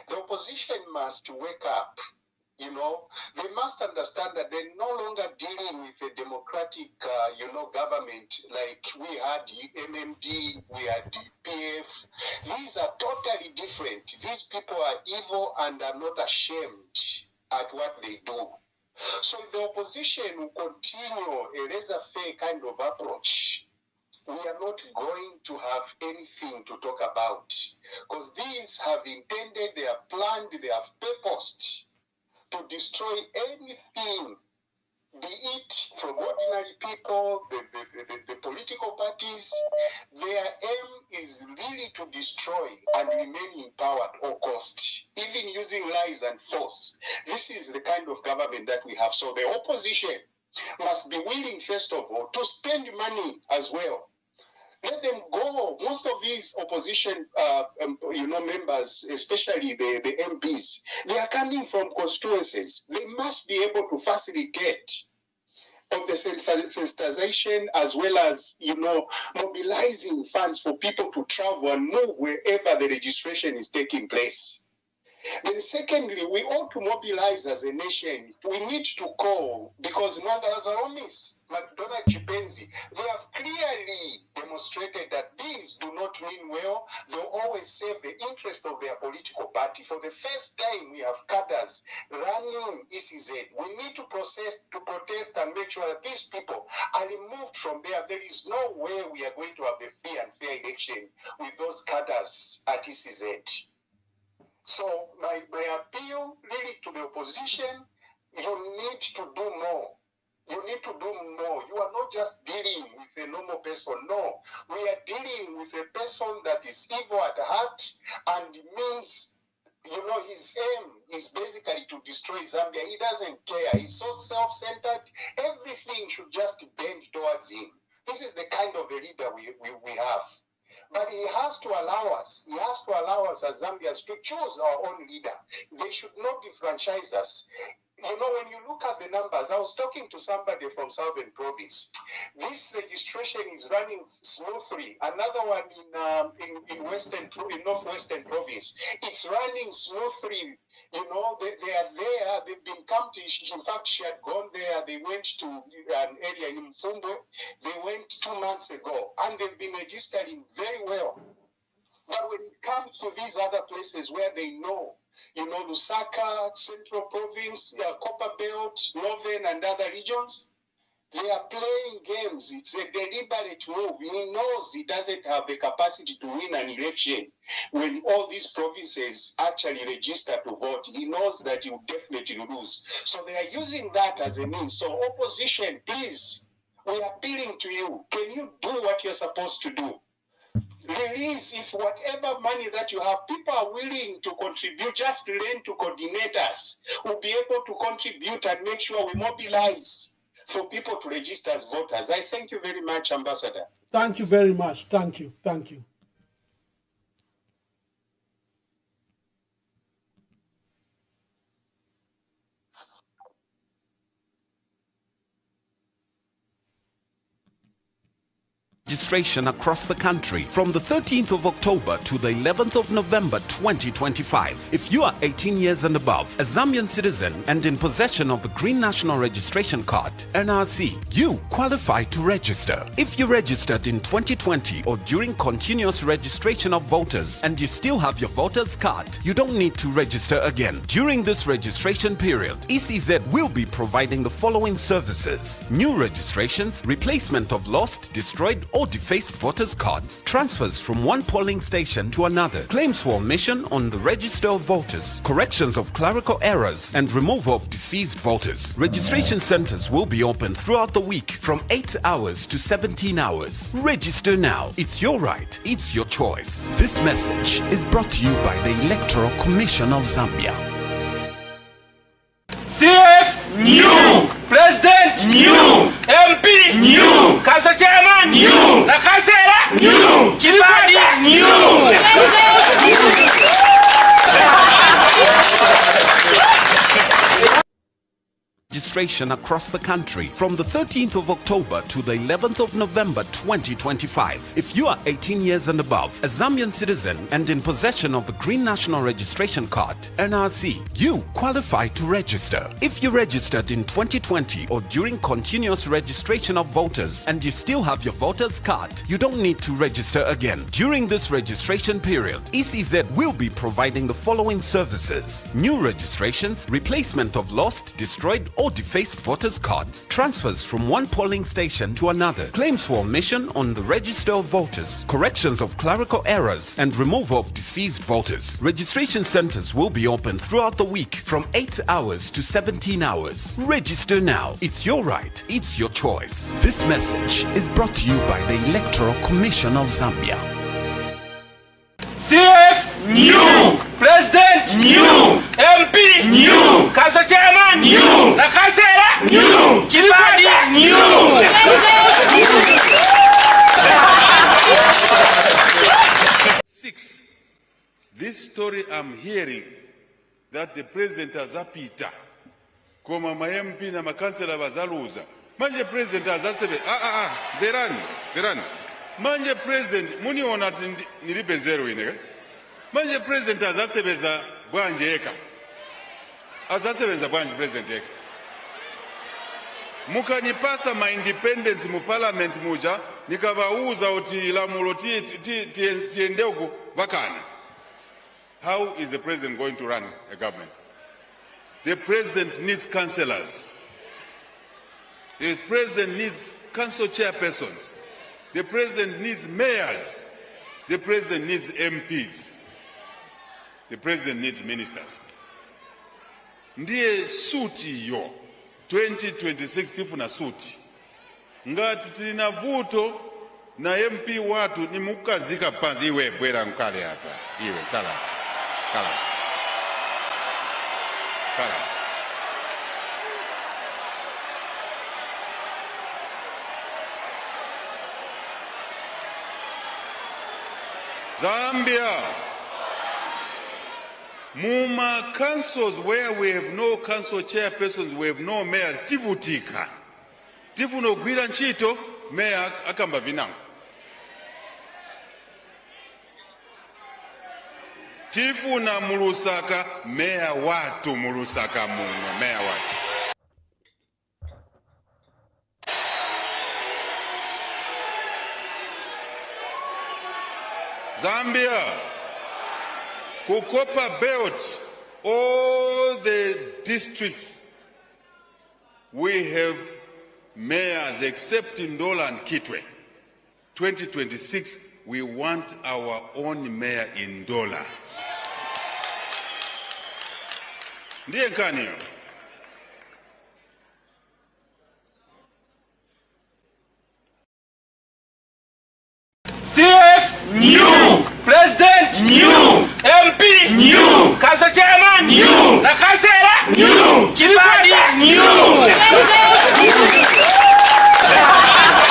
The opposition must wake up. They must understand that they're no longer dealing with a democratic, government like we had the MMD, we had the PF. These are totally different. These people are evil and are not ashamed at what they do. So if the opposition will continue a laissez-faire kind of approach, we are not going to have anything to talk about, because these have intended, they have planned, they have purposed to destroy anything, be it from ordinary people, the political parties. Their aim is really to destroy and remain in power at all costs. Even even using lies and force. This is the kind of government that we have. So the opposition must be willing, first of all, to spend money as well. Let them go. Most of these opposition, members, especially the MPs, they are coming from constituencies. They must be able to facilitate of the sensitization as well as, mobilizing funds for people to travel and move wherever the registration is taking place. Then secondly, we ought to mobilize as a nation. We need to call, because Nangazaromis, McDonald Chipenzi, they have clearly demonstrated that these do not mean well. They'll always serve the interest of their political party. For the first time, we have cadres running ECZ. We need to protest and make sure that these people are removed from there. There is no way we are going to have a free and fair election with those cadres at ECZ. So my appeal really to the opposition, you need to do more. You need to do more. You are not just dealing with a normal person. No, we are dealing with a person that is evil at heart and means, his aim is basically to destroy Zambia. He doesn't care. He's so self-centered. Everything should just bend towards him. This is the kind of a leader we have. But he has to allow us as Zambians to choose our own leader. They should not defranchise us. When you look at the numbers, I was talking to somebody from Southern Province. This registration is running smoothly. Another one in Northwestern Province, it's running smoothly. They are there. They've been counting. In fact, she had gone there. They went to an area in Mfumbwe. They went 2 months ago, and they've been registering very well. But when it comes to these other places where they know, Lusaka, Central Province, Copper Belt, Northern, and other regions, they are playing games. It's a deliberate move. He knows he doesn't have the capacity to win an election when all these provinces actually register to vote. He knows that he will definitely lose. So they are using that as a means. So opposition, please, we are appealing to you. Can you do what you're supposed to do? Release, if whatever money that you have, people are willing to contribute, just learn to coordinate us. We'll be able to contribute and make sure we mobilize for people to register as voters. I thank you very much, Ambassador. Thank you very much. Thank you. Thank you. Registration across the country from the 13th of October to the 11th of November 2025. If you are 18 years and above, a Zambian citizen and in possession of a Green National Registration Card, NRC, you qualify to register. If you registered in 2020 or during continuous registration of voters and you still have your voter's card, you don't need to register again. During this registration period, ECZ will be providing the following services: new registrations, replacement of lost, destroyed or defaced voters' cards, transfers from one polling station to another, claims for omission on the register of voters, corrections of clerical errors, and removal of deceased voters. Registration centers will be open throughout the week from 8 hours to 17 hours. Register now. It's your right. It's your choice. This message is brought to you by the Electoral Commission of Zambia. CF new, President new, MP new, Council Chairman new, na Councilor new, Chipani new. Registration across the country from the 13th of October to the 11th of November 2025. If you are 18 years and above, a Zambian citizen and in possession of a Green National Registration Card, NRC, you qualify to register. If you registered in 2020 or during continuous registration of voters and you still have your voter's card, you don't need to register again. During this registration period, ECZ will be providing the following services: new registrations, replacement of lost, destroyed or defaced voters' cards, transfers from one polling station to another, claims for omission on the register of voters, corrections of clerical errors, and removal of deceased voters. Registration centers will be open throughout the week from 8 hours to 17 hours. Register now. It's your right. It's your choice. This message is brought to you by the Electoral Commission of Zambia. CF new, President new, MP new, Council Chairman new, Nakasera new, Chipani new. Six, this story I'm hearing that the president has apita, koma ma MP na makansela bazaluza. Manje president azasebe, verani. Manje president, muni ona nilipe zero inega. Manje president azasebeza bwanje eka. Azasebeza bwanje president eka. Mukanipasa ma independence mu parliament muja, nikabauza oti lamulo tiende uko vakana. How is the president going to run a government? The president needs councillors. The president needs council chairpersons. The president needs mayors. The president needs MPs. The president needs ministers. Ndiye suti yo 2026 tifuna suti. Ngati tina vuto na MP watu ni mukazika panzi iwe bwera nkale hapa. Iwe kala. Zambia, Muma councils where we have no council chairpersons, we have no mayors, tivutika. Tifuno gwira nchito, mayor akamba vinango. Tifuna mulusaka, mayor watu mulusaka mungo, mayor watu. Zambia, Kukopa Belt, all the districts, we have mayors except in Ndola and Kitwe. 2026, we want our own mayor in Ndola. Ndiye nkani yo? CF new, President new, MP new, Council Chairman new, Nakasera new, Chipani new.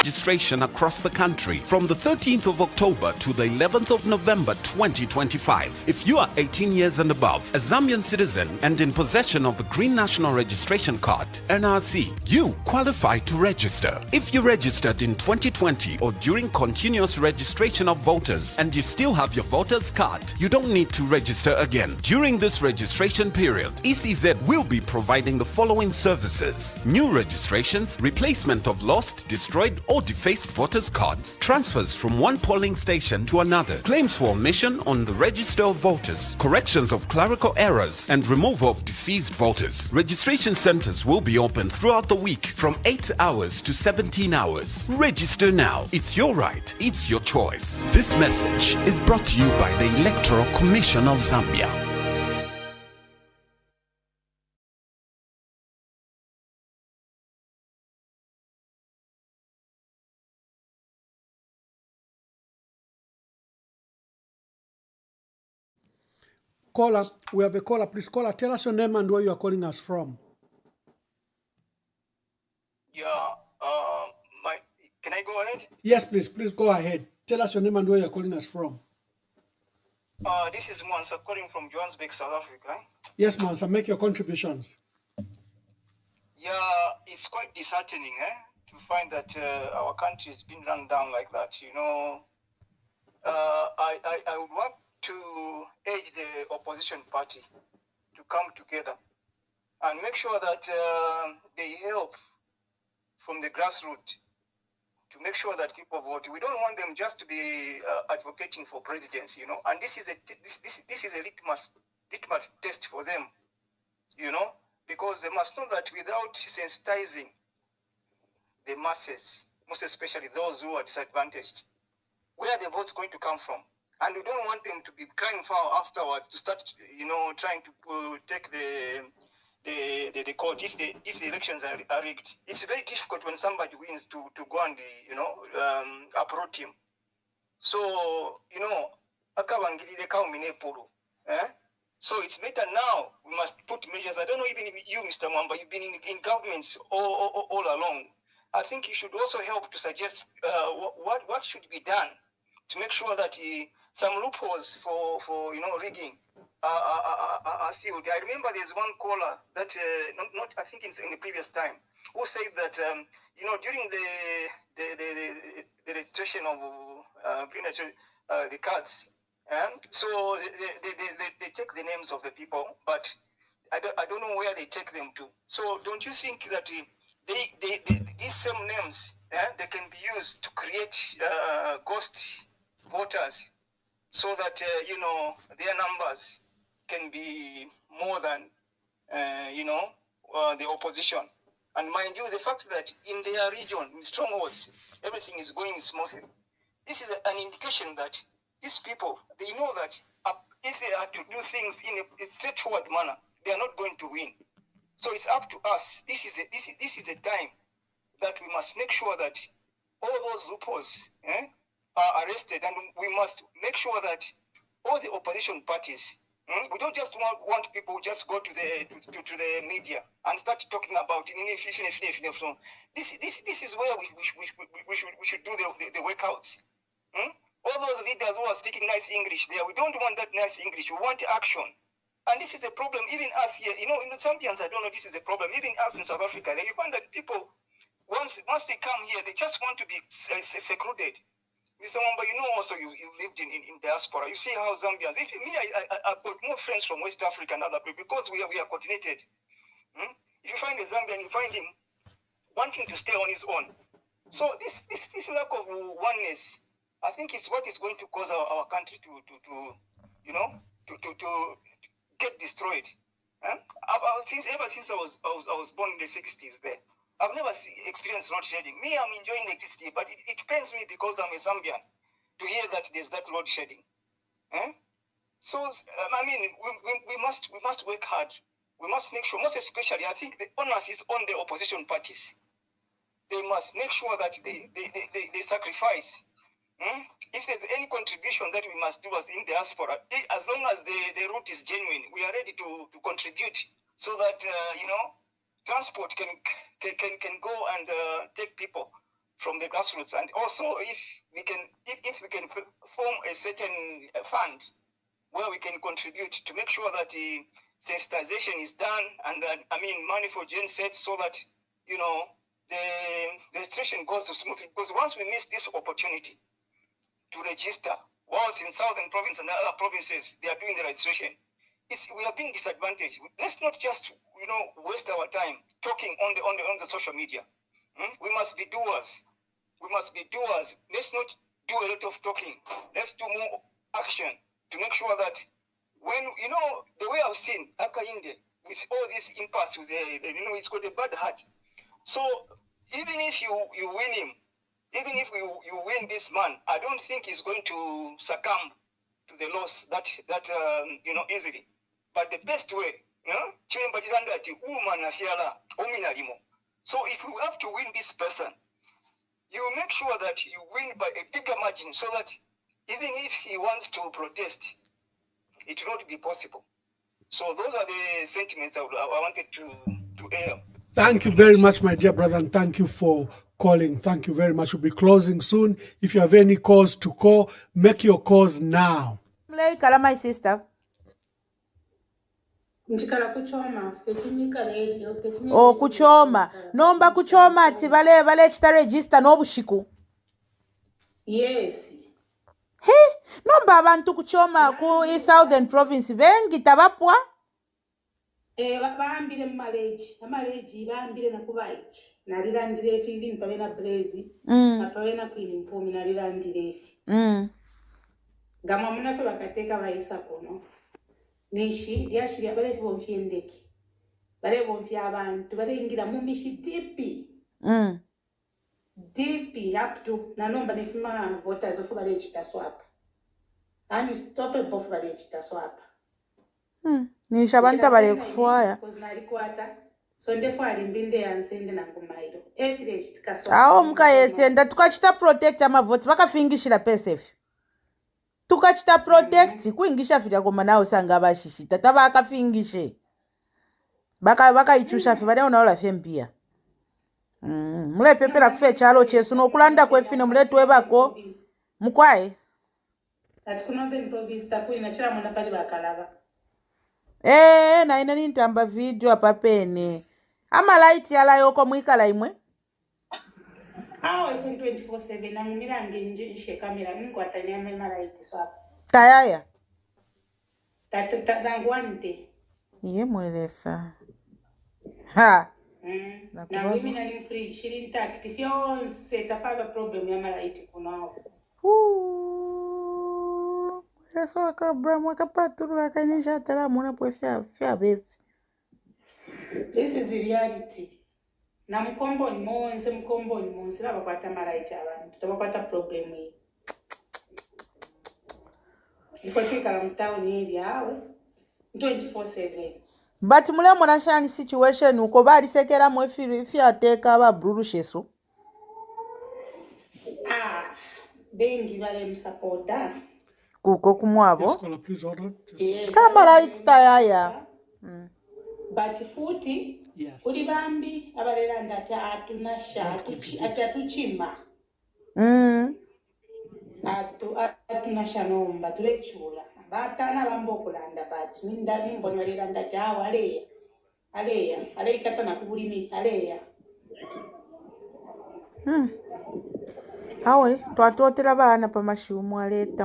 Registration across the country from the 13th of October to the 11th of November 2025. If you are 18 years and above, a Zambian citizen and in possession of a Green National Registration Card, NRC, you qualify to register. If you registered in 2020 or during continuous registration of voters and you still have your voter's card, you don't need to register again. During this registration period, ECZ will be providing the following services: new registrations, replacement of lost, destroyed or defaced voters' cards, transfers from one polling station to another, claims for omission on the register of voters, corrections of clerical errors, and removal of deceased voters. Registration centers will be open throughout the week from 8 hours to 17 hours. Register now. It's your right. It's your choice. This message is brought to you by the Electoral Commission of Zambia. Caller, we have a caller. Please, caller, tell us your name and where you are calling us from. Yeah, can I go ahead? Yes, please go ahead. Tell us your name and where you are calling us from. This is Mwansa calling from Johannesburg, South Africa. Yes, Mwansa, make your contributions. Yeah, it's quite disheartening to find that our country has been run down like that. You know, I would want to urge the opposition party to come together and make sure that they help from the grassroots to make sure that people vote. We don't want them just to be advocating for presidency, you know. And this is a litmus test for them, you know, because they must know that without sensitizing the masses, most especially those who are disadvantaged, where are the votes going to come from? And we don't want them to be crying foul afterwards to start, you know, trying to take the court if the elections are rigged. It's very difficult when somebody wins to go and, you know, uproot him. So, you know, akabangirire kauminepulu, So it's better now. We must put measures. I don't know, even you, Mr. Mwamba, you've been in governments all along. I think you should also help to suggest what should be done to make sure that some loopholes for rigging are sealed. I remember there's one caller that not I think in the previous time who said that during the registration of the cards. So they take the names of the people, but I don't know where they take them to. So don't you think that these same names they can be used to create ghost voters, so that their numbers can be more than the opposition? And mind you, the fact that in their region, in strongholds, everything is going smoothly. This is an indication that these people, they know that if they are to do things in a straightforward manner, they are not going to win. So it's up to us. This is the time that we must make sure that all those loopholes are arrested, and we must make sure that all the opposition parties, we don't just want people who just go to the media and start talking about this is where we should do the workouts. All those leaders who are speaking nice English there, we don't want that nice English. We want action. And this is a problem. Even us here, in the Zambians, I don't know, this is a problem. Even us in South Africa, you find that people, once they come here, they just want to be secluded. Mr. Mwamba, also you lived in diaspora. You see how Zambians, I've got more friends from West Africa and other people because we are coordinated. If you find a Zambian, you find him wanting to stay on his own. So this lack of oneness, I think it's what is going to cause our country to get destroyed. Ever since I was born in the 60s there, I've never experienced load shedding. Me, I'm enjoying electricity, but it pains me because I'm a Zambian to hear that there's that load shedding. So we must work hard. We must make sure, most especially, I think the onus is on the opposition parties. They must make sure that they sacrifice. If there's any contribution that we must do as in diaspora, as long as the route is genuine, we are ready to contribute so that transport can go and take people from the grassroots. And also, if we can form a certain fund where we can contribute to make sure that sensitization is done, and money for gen sets, so that the registration goes smoothly. Because once we miss this opportunity to register, whilst in Southern Province and other provinces they are doing the registration, we are being disadvantaged. Let's not just waste our time talking on the social media. We must be doers. Let's not do a lot of talking. Let's do more action to make sure that when the way I've seen Akainde with all this impasse with it's got a bad heart. So even if you win him, even if you win this man, I don't think he's going to succumb to the loss that easily. But the best way, so if you have to win this person, you make sure that you win by a bigger margin, so that even if he wants to protest, it will not be possible. So those are the sentiments I wanted to air. Thank you very much, my dear brother, and thank you for calling. Thank you very much. We'll be closing soon. If you have any calls to call, make your calls now. Kala my sister. Oh, kuchoma. Nomba kuchoma ati bale chita register no bushiku. Yes. He, nomba abantu kuchoma ku Southern Province bengi tabapwa. Baambire mu marriage baambire nakubaiki nalirandire efi mpabe na Blaze napabe na Queen Mpumi nalirandire efi ngama munafe bakateka bayisa kono nishi lyashiri abale bonfye ndeki bale bonfye abantu balingira mu mishi deep up to nanomba nefima voters of bale chitaswapa and stop it both bale chitaswapa Nisha banta bale kufuaya. So ndefo alimbinde yansende nangumairo. Every tikaswa. Aho muka yesenda tukachita protect ama votes bakafingishira pesa efi. tukachita protect kuingisha vita koma nawo sanga bashishita taba akafingishe baka ichusha fi bade unaola fempia mule pepera kufe chalo chesu nokulanda kwefine mule twebako mukwae ati kunombe province takuli na chila mwana pali bakalaba na ina nintamba video apa pene ama light yala yoko mwikala imwe awe 24/7 nangumira nje kamera ninkwatanya mema light swap tayaya tangwante iye mwelesa ha na mimi na ni free shirin tact fyonse tapaba problem ya malaiti kunao Esa kabra mwakapaturu akanyesha tala mwana pwe fya bevi. This is the reality. Na mkombo ni monse laba kwata malaiti abantu tabakwata problem hii. Ifika la mtao ni ili awe 24/7. But mule mwana shani situation uko bali sekera mwe fya teka ba bruru shesu. Bengi bale msupporta. Kuko kumwabo. Yes, caller, please hold on. Yes, Kamala it's tayaya. But futi uli bambi abalela ndata atunasha atatuchima. Atunasha nomba tulechula. Batana bambo kulanda but ninda nimbono lelanda jawa aleya kata nakubulimi aleya.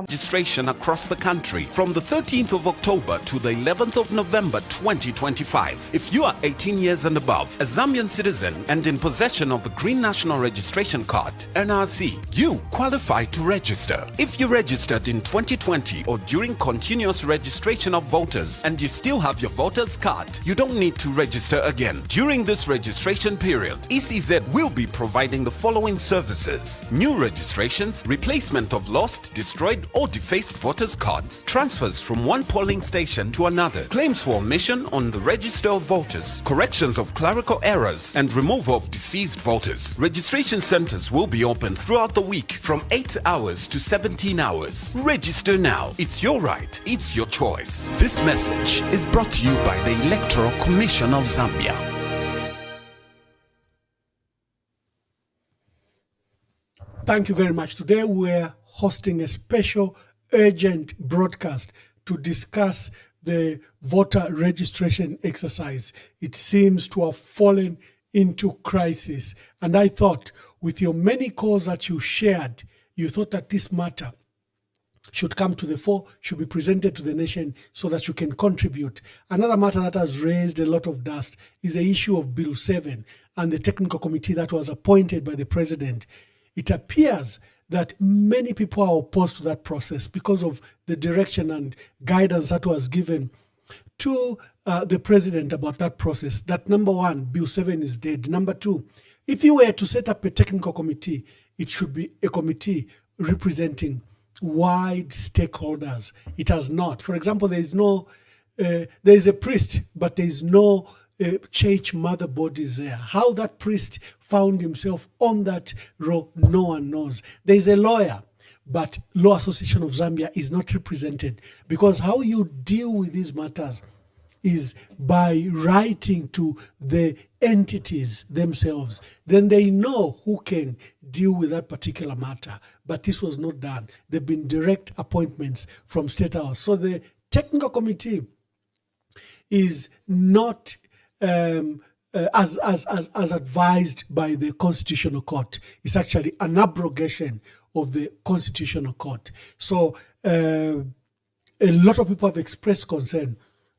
Registration across the country from the 13th of October to the 11th of November 2025. If you are 18 years and above, a Zambian citizen and in possession of a Green National Registration Card, NRC, you qualify to register. If you registered in 2020 or during continuous registration of voters and you still have your voter's card, you don't need to register again. During this registration period, ECZ will be providing the following services: new registrations, replacement of lost, destroyed or defaced voters' cards, transfers from one polling station to another, claims for omission on the register of voters, corrections of clerical errors, and removal of deceased voters. Registration centers will be open throughout the week from 8 hours to 17 hours. Register now. It's your right. It's your choice. This message is brought to you by the Electoral Commission of Zambia. Thank you very much. Today we're hosting a special urgent broadcast to discuss the voter registration exercise. It seems to have fallen into crisis. And I thought with your many calls that you shared, you thought that this matter should come to the fore, should be presented to the nation so that you can contribute. Another matter that has raised a lot of dust is the issue of Bill 7 and the technical committee that was appointed by the president. It appears that many people are opposed to that process because of the direction and guidance that was given to the president about that process. That number one, Bill 7 is dead. Number two, if you were to set up a technical committee, it should be a committee representing wide stakeholders. It has not. For example, there is a priest, but there is no church mother bodies there. How that priest found himself on that row, no one knows. There is a lawyer, but Law Association of Zambia is not represented, because how you deal with these matters is by writing to the entities themselves. Then they know who can deal with that particular matter. But this was not done. There have been direct appointments from State House. So the technical committee is not as advised by the Constitutional Court. It's actually an abrogation of the Constitutional Court. So a lot of people have expressed concern.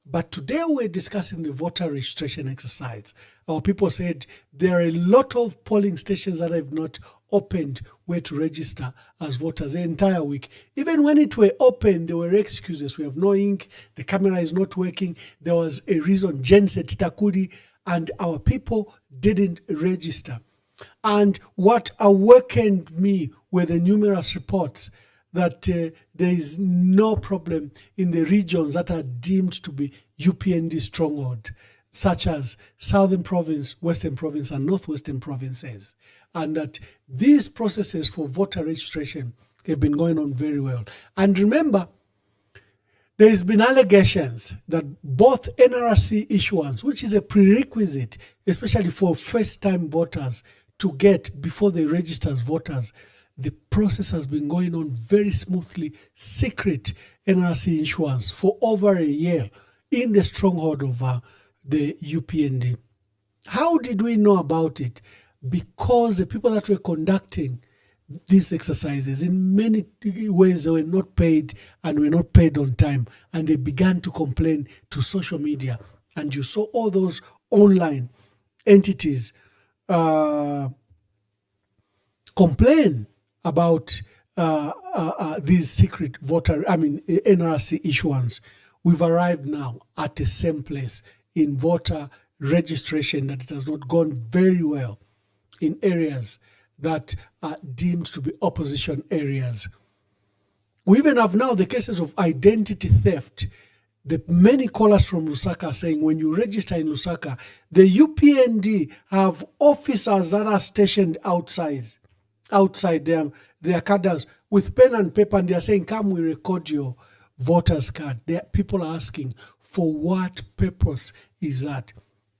But today we're discussing the voter registration exercise. Our people said there are a lot of polling stations that have not opened where to register as voters the entire week. Even when it were open, there were excuses. We have no ink, the camera is not working. There was a reason, Genset Takudi, and our people didn't register. And what awakened me were the numerous reports that there is no problem in the regions that are deemed to be UPND stronghold, such as Southern Province, Western Province, and Northwestern provinces. And that these processes for voter registration have been going on very well. And remember, there's been allegations that both NRC issuance, which is a prerequisite, especially for first-time voters to get before they register as voters, the process has been going on very smoothly, secret NRC issuance for over a year in the stronghold of the UPND. How did we know about it? Because the people that were conducting these exercises, in many ways, they were not paid and were not paid on time. And they began to complain to social media. And you saw all those online entities complain about these secret NRC issuance. We've arrived now at the same place in voter registration, that it has not gone very well in areas that are deemed to be opposition areas. We even have now the cases of identity theft. The many callers from Lusaka are saying when you register in Lusaka, the UPND have officers that are stationed outside them, their cadres with pen and paper, and they are saying, come, we record your voter's card. People are asking, for what purpose is that?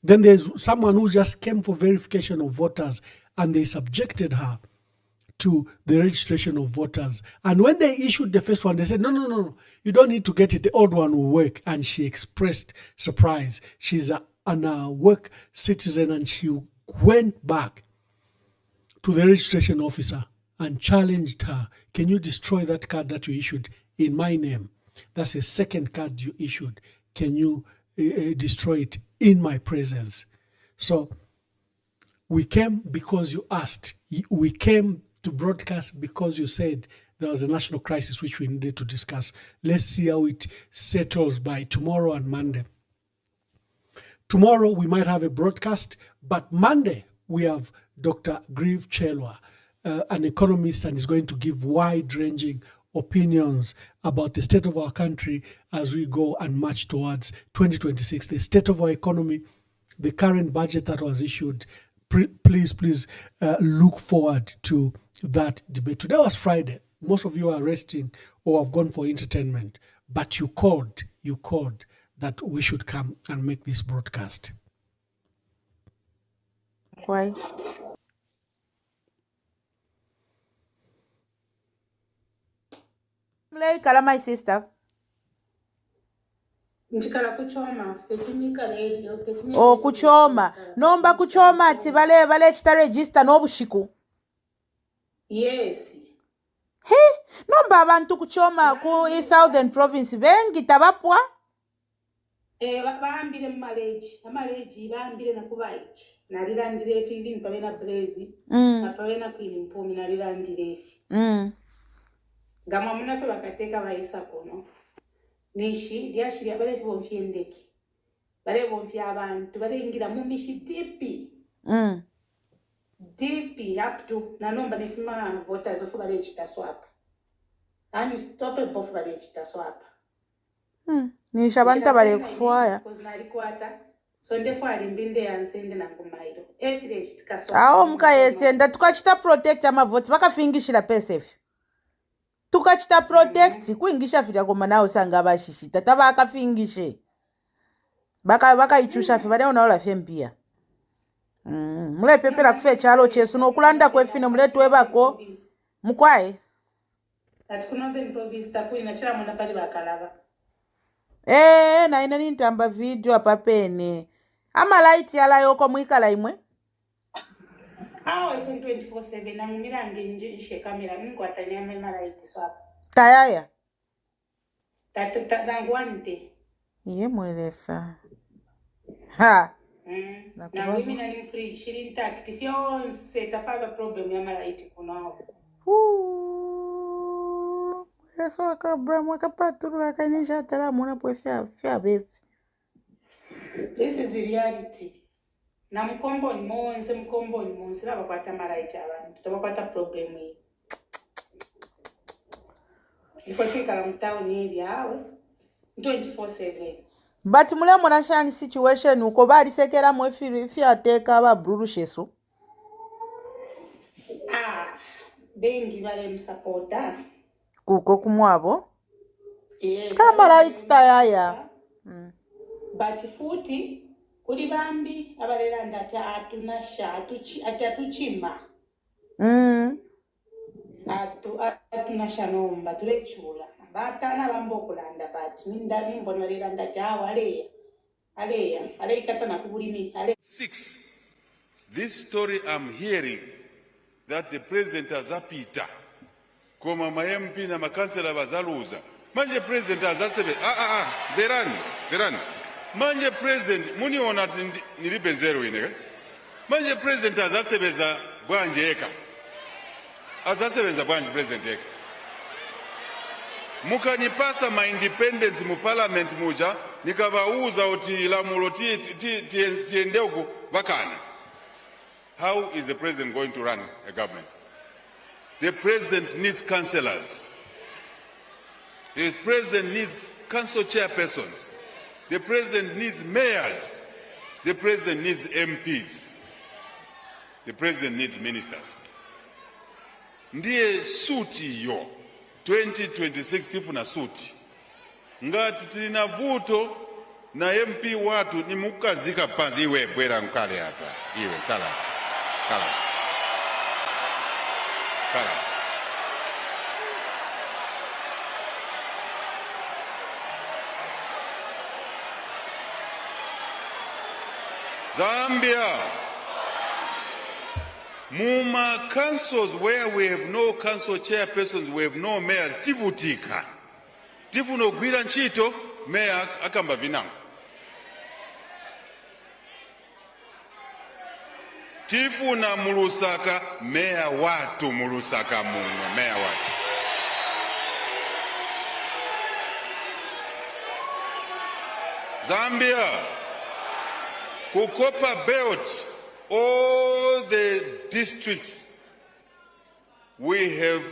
Then there's someone who just came for verification of voters, and they subjected her to the registration of voters. And when they issued the first one, they said, no, you don't need to get it. The old one will work. And she expressed surprise. She's an work citizen, and she went back to the registration officer and challenged her, can you destroy that card that you issued in my name? That's a second card you issued. Can you destroy it in my presence? So we came because you asked. We came to broadcast because you said there was a national crisis which we needed to discuss. Let's see how it settles by tomorrow and Monday. Tomorrow we might have a broadcast, but Monday we have Dr. Grieve Chelwa, an economist, and is going to give wide-ranging opinions about the state of our country as we go and march towards 2026, the state of our economy, the current budget that was issued. Please look forward to that debate. Today was Friday. Most of you are resting or have gone for entertainment, but you called that we should come and make this broadcast. Why? Kala my sister. Njikala kuchoma tetimika leo tetimika. Oh, kuchoma. Nomba kuchoma ati vale chita register n'obushiku. Yes. He, nomba abantu kuchoma ku Southern Province bengi tabapwa. Baambire mu marriage baambire nakubaiki. Nalirandire fili mpabena Blaze. Napabena Queen Mpumi nalirandire. Gama munafe bakateka bayisa kono. Nishi lyashiri abale bonfye ndeki. Bale bonfye abantu balingira mu mishi deep. Deep up to nanomba nefima voters of bale chita swap. And stop it both bale chita swap. Nisha banta bale kufuaya. Because nalikwata. So ndefo alimbinde yansende nangumairo. Every chita swap. Aho muka yesenda tukachita protect ama votes bakafingishira PSF. Tukachita protect kuingisha fira koma nawo sanga bashishita taba akafingishe baka ichusha fi bale onaola fempia mule pepera kufe chalo chesu no kulanda kwefine mule twebako mukwae ati kuno the province takuri na chira mona pali bakalaba na ina nintamba video apapene ama light yala yoko mwikala imwe Awe from 24/7 nangumira nje kamera mingwatanya light swap. Tayaya. Nangwante. Iye mwelesa. Ha. Na mimi na ni free shiri intact. If you set up a problem ya light kunao. Eso akabra mwakapaturu akanisha tala mwana pwefia beef. This is the reality. Na mkombo ni monse labakwata malaita abantu tabakwata problem hii ifakika la mtauni ili awe 24/7 but mule mona shani situation uko bali sekera mwefi ateka aba brurushesu bengi bale msupporta kuko kumwabo. Yes. Kamala itstaya. But futi kuli bambi abalera ndata atunasha atuchima. Atunasha nomba tulechula. Batana bambo kulanda but ninda nimbo balera ndata aleya katana kubulimi ale. 6. This story I'm hearing that the president has apita koma ma MP na makansela bazaluza. Manje president azasebe verani. Manje president muniona nilipe zero ine. Manje president azasebeza bwanje eka. Azasebeza bwanje president eka. Mukanipasa ma independence mu parliament muja nikabauza oti lamulo tiende uko bakana. How is the president going to run a government? The president needs councillors. The president needs council chairpersons. The president needs mayors. The president needs MPs. The president needs ministers. Ndiye suti yo 2026 tifuna suti. Ngati tina vuto na MP watu ni mukazika panzi iwe bwera nkale hapa. Iwe kala. Zambia, Muma councils where we have no council chairpersons, we have no mayors, tivutika. Tifuno gwira nchito, mayor akamba vinango. Tifuna mulusaka, mayor watu mulusaka mungo, mayor watu. Zambia, Kukopa belt, all the districts, we have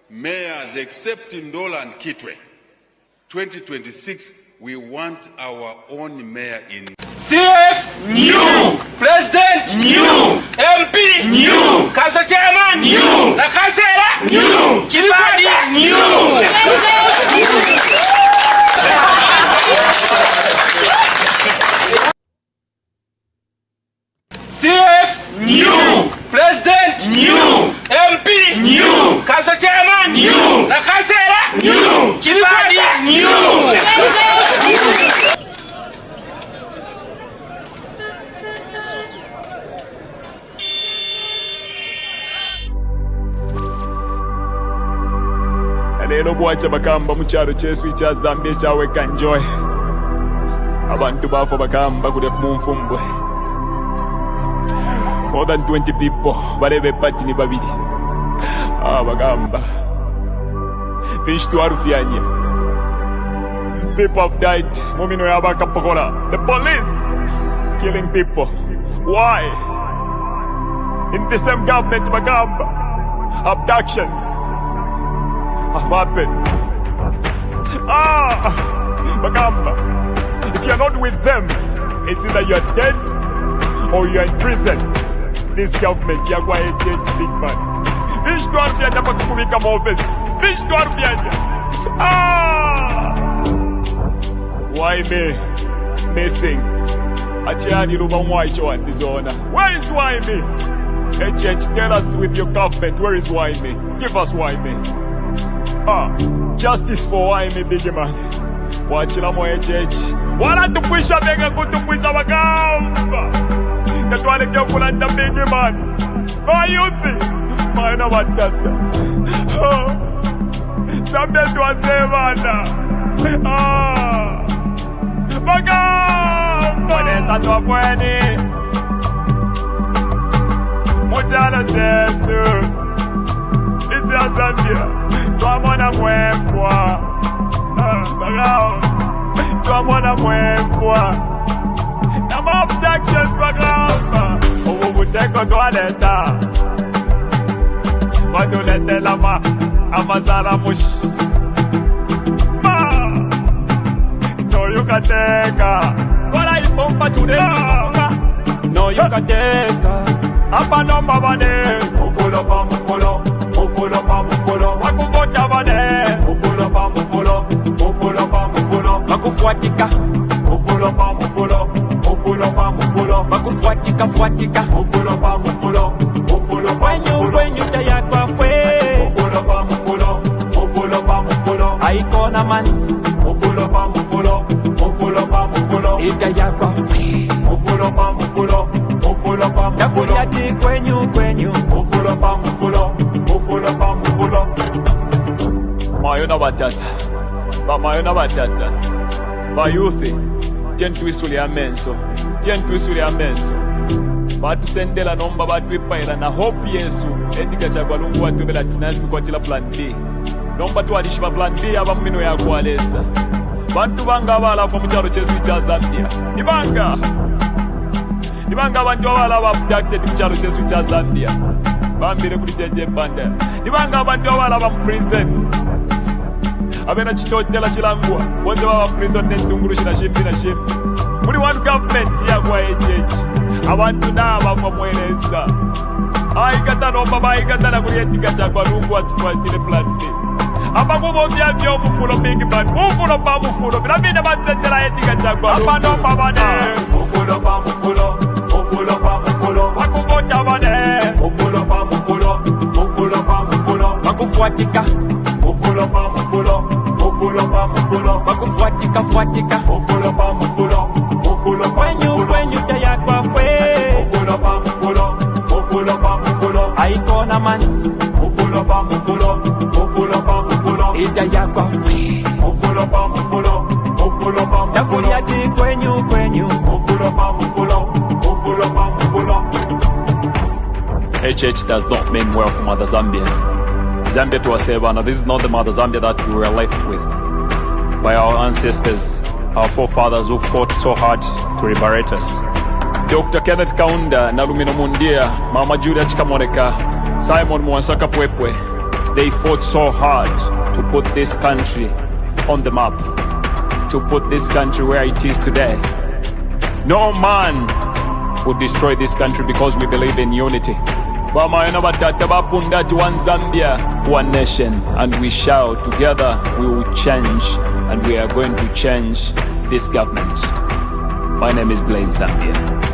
mayors except in Ndola and Kitwe. 2026, we want our own mayor in. CF new, President new, MP new, Council Chairman new, La Councilor new, Chilipadi new. CF new, President new, MP new, Council Chairman new, La Councilor new, Chilipadi new. Lero bwacha bakamba mu kyalo kyesu kya Zambia ekyaweka Enjoy. Abantu baafo bakamba kule kumunfumbwe. More than 20 people balebe pati ni babiri. Bagamba. Fish to arufyanya. People have died. Mumino yabaka pokola. The police killing people. Why? In the same government bagamba. Abductions have happened. Bagamba. If you're not with them, it's either you're dead or you're in prison. This government, you're going to change big man. Fish to Arfianya Pakubika Moves. Fish to Arfianya. Why me? Missing. Achani Rubamwaicho and Dizona. Where is why me? HH, tell us with your government, where is why me? Give us why me. Justice for why me, big man. Wachila mo HH. Wala tupwisha mega kutupwisha Bagamba. Katwale kya kulanda big man. Why you think? Maana watata. Sambe tuwasevana. Bagamba. Wanesa tuwapweni. Mujalo chetu. Icha Zambia. Tuamona mwepwa. Bagamba. Tuamona mwepwa. Nama abductions Bagamba. Ubuteko tualeta. Wadulete lama. Amazala mush. No you can take her. Kola ipompa today. No you can take her. Apa number bane. Mufolo pa mufolo. Mufolo pa mufolo. Wakuvota bane. bakufuatika mufulo pa mufulo mufulo pa mufulo bakufuatika fuatika mufulo pa mufulo mufulo pa mufulo wenyu tayakwa fwe mufulo pa mufulo mufulo pa mufulo aikona man mufulo pa mufulo mufulo pa mufulo itayakwa fwe mufulo pa mufulo mufulo pa mufulo yati kwenyu mufulo pa mufulo mufulo pa mufulo mayona batata bamayona batata bayuthi tyentuisule amenso batusendela nomba batwipaila na hope yesu endika chakwalungu watwebela tinatukwatila plan B nomba twalishiba plan B aba mumino yakwalesa bantu banga abalafa mu kyalo kyesu kya Zambia nibanga abantu abala abducted mu kyalo kyesu kya Zambia bambire kuli jeje banda nibanga abantu abala ba mu prison abena chitotela chilangwa bonze baba prison netunguru shina shimbi muri one government yakwa ejeje abantu nabafa mweleza aikata nomba baikatala kuyetika chakwa lungu atukwatile plan B abakubo byabyo mufulo big man mufulo pa mufulo bilabine batsendela yetika chakwa apa nomba bane mufulo pa mufulo mufulo pa mufulo bakuvota bane mufulo pa mufulo mufulo pa mufulo bakufuatika mufulo pa mufulo mufulo pa mufulo bakufuatika mufulo pa mufulo mufulo pa wenyu tayakwa fwe mufulo pa mufulo mufulo pa mufulo aikona man mufulo pa mufulo mufulo pa mufulo itayakwa fwe mufulo pa mufulo mufulo pa mufulo yakuli ati kwenyu mufulo pa mufulo mufulo pa mufulo. HH does not mean well for Mother Zambia. Zambia to Asebana, this is not the Mother Zambia that we were left with by our ancestors, our forefathers who fought so hard to liberate us. Dr. Kenneth Kaunda, Narumino Mundia, Mama Julia Chikamoreka, Simon Mwansaka Pwepwe, they fought so hard to put this country on the map, to put this country where it is today. No man would destroy this country because we believe in unity. One Zambia, one nation, and we shall together we will change, and we are going to change this government. My name is Blaze Zambia.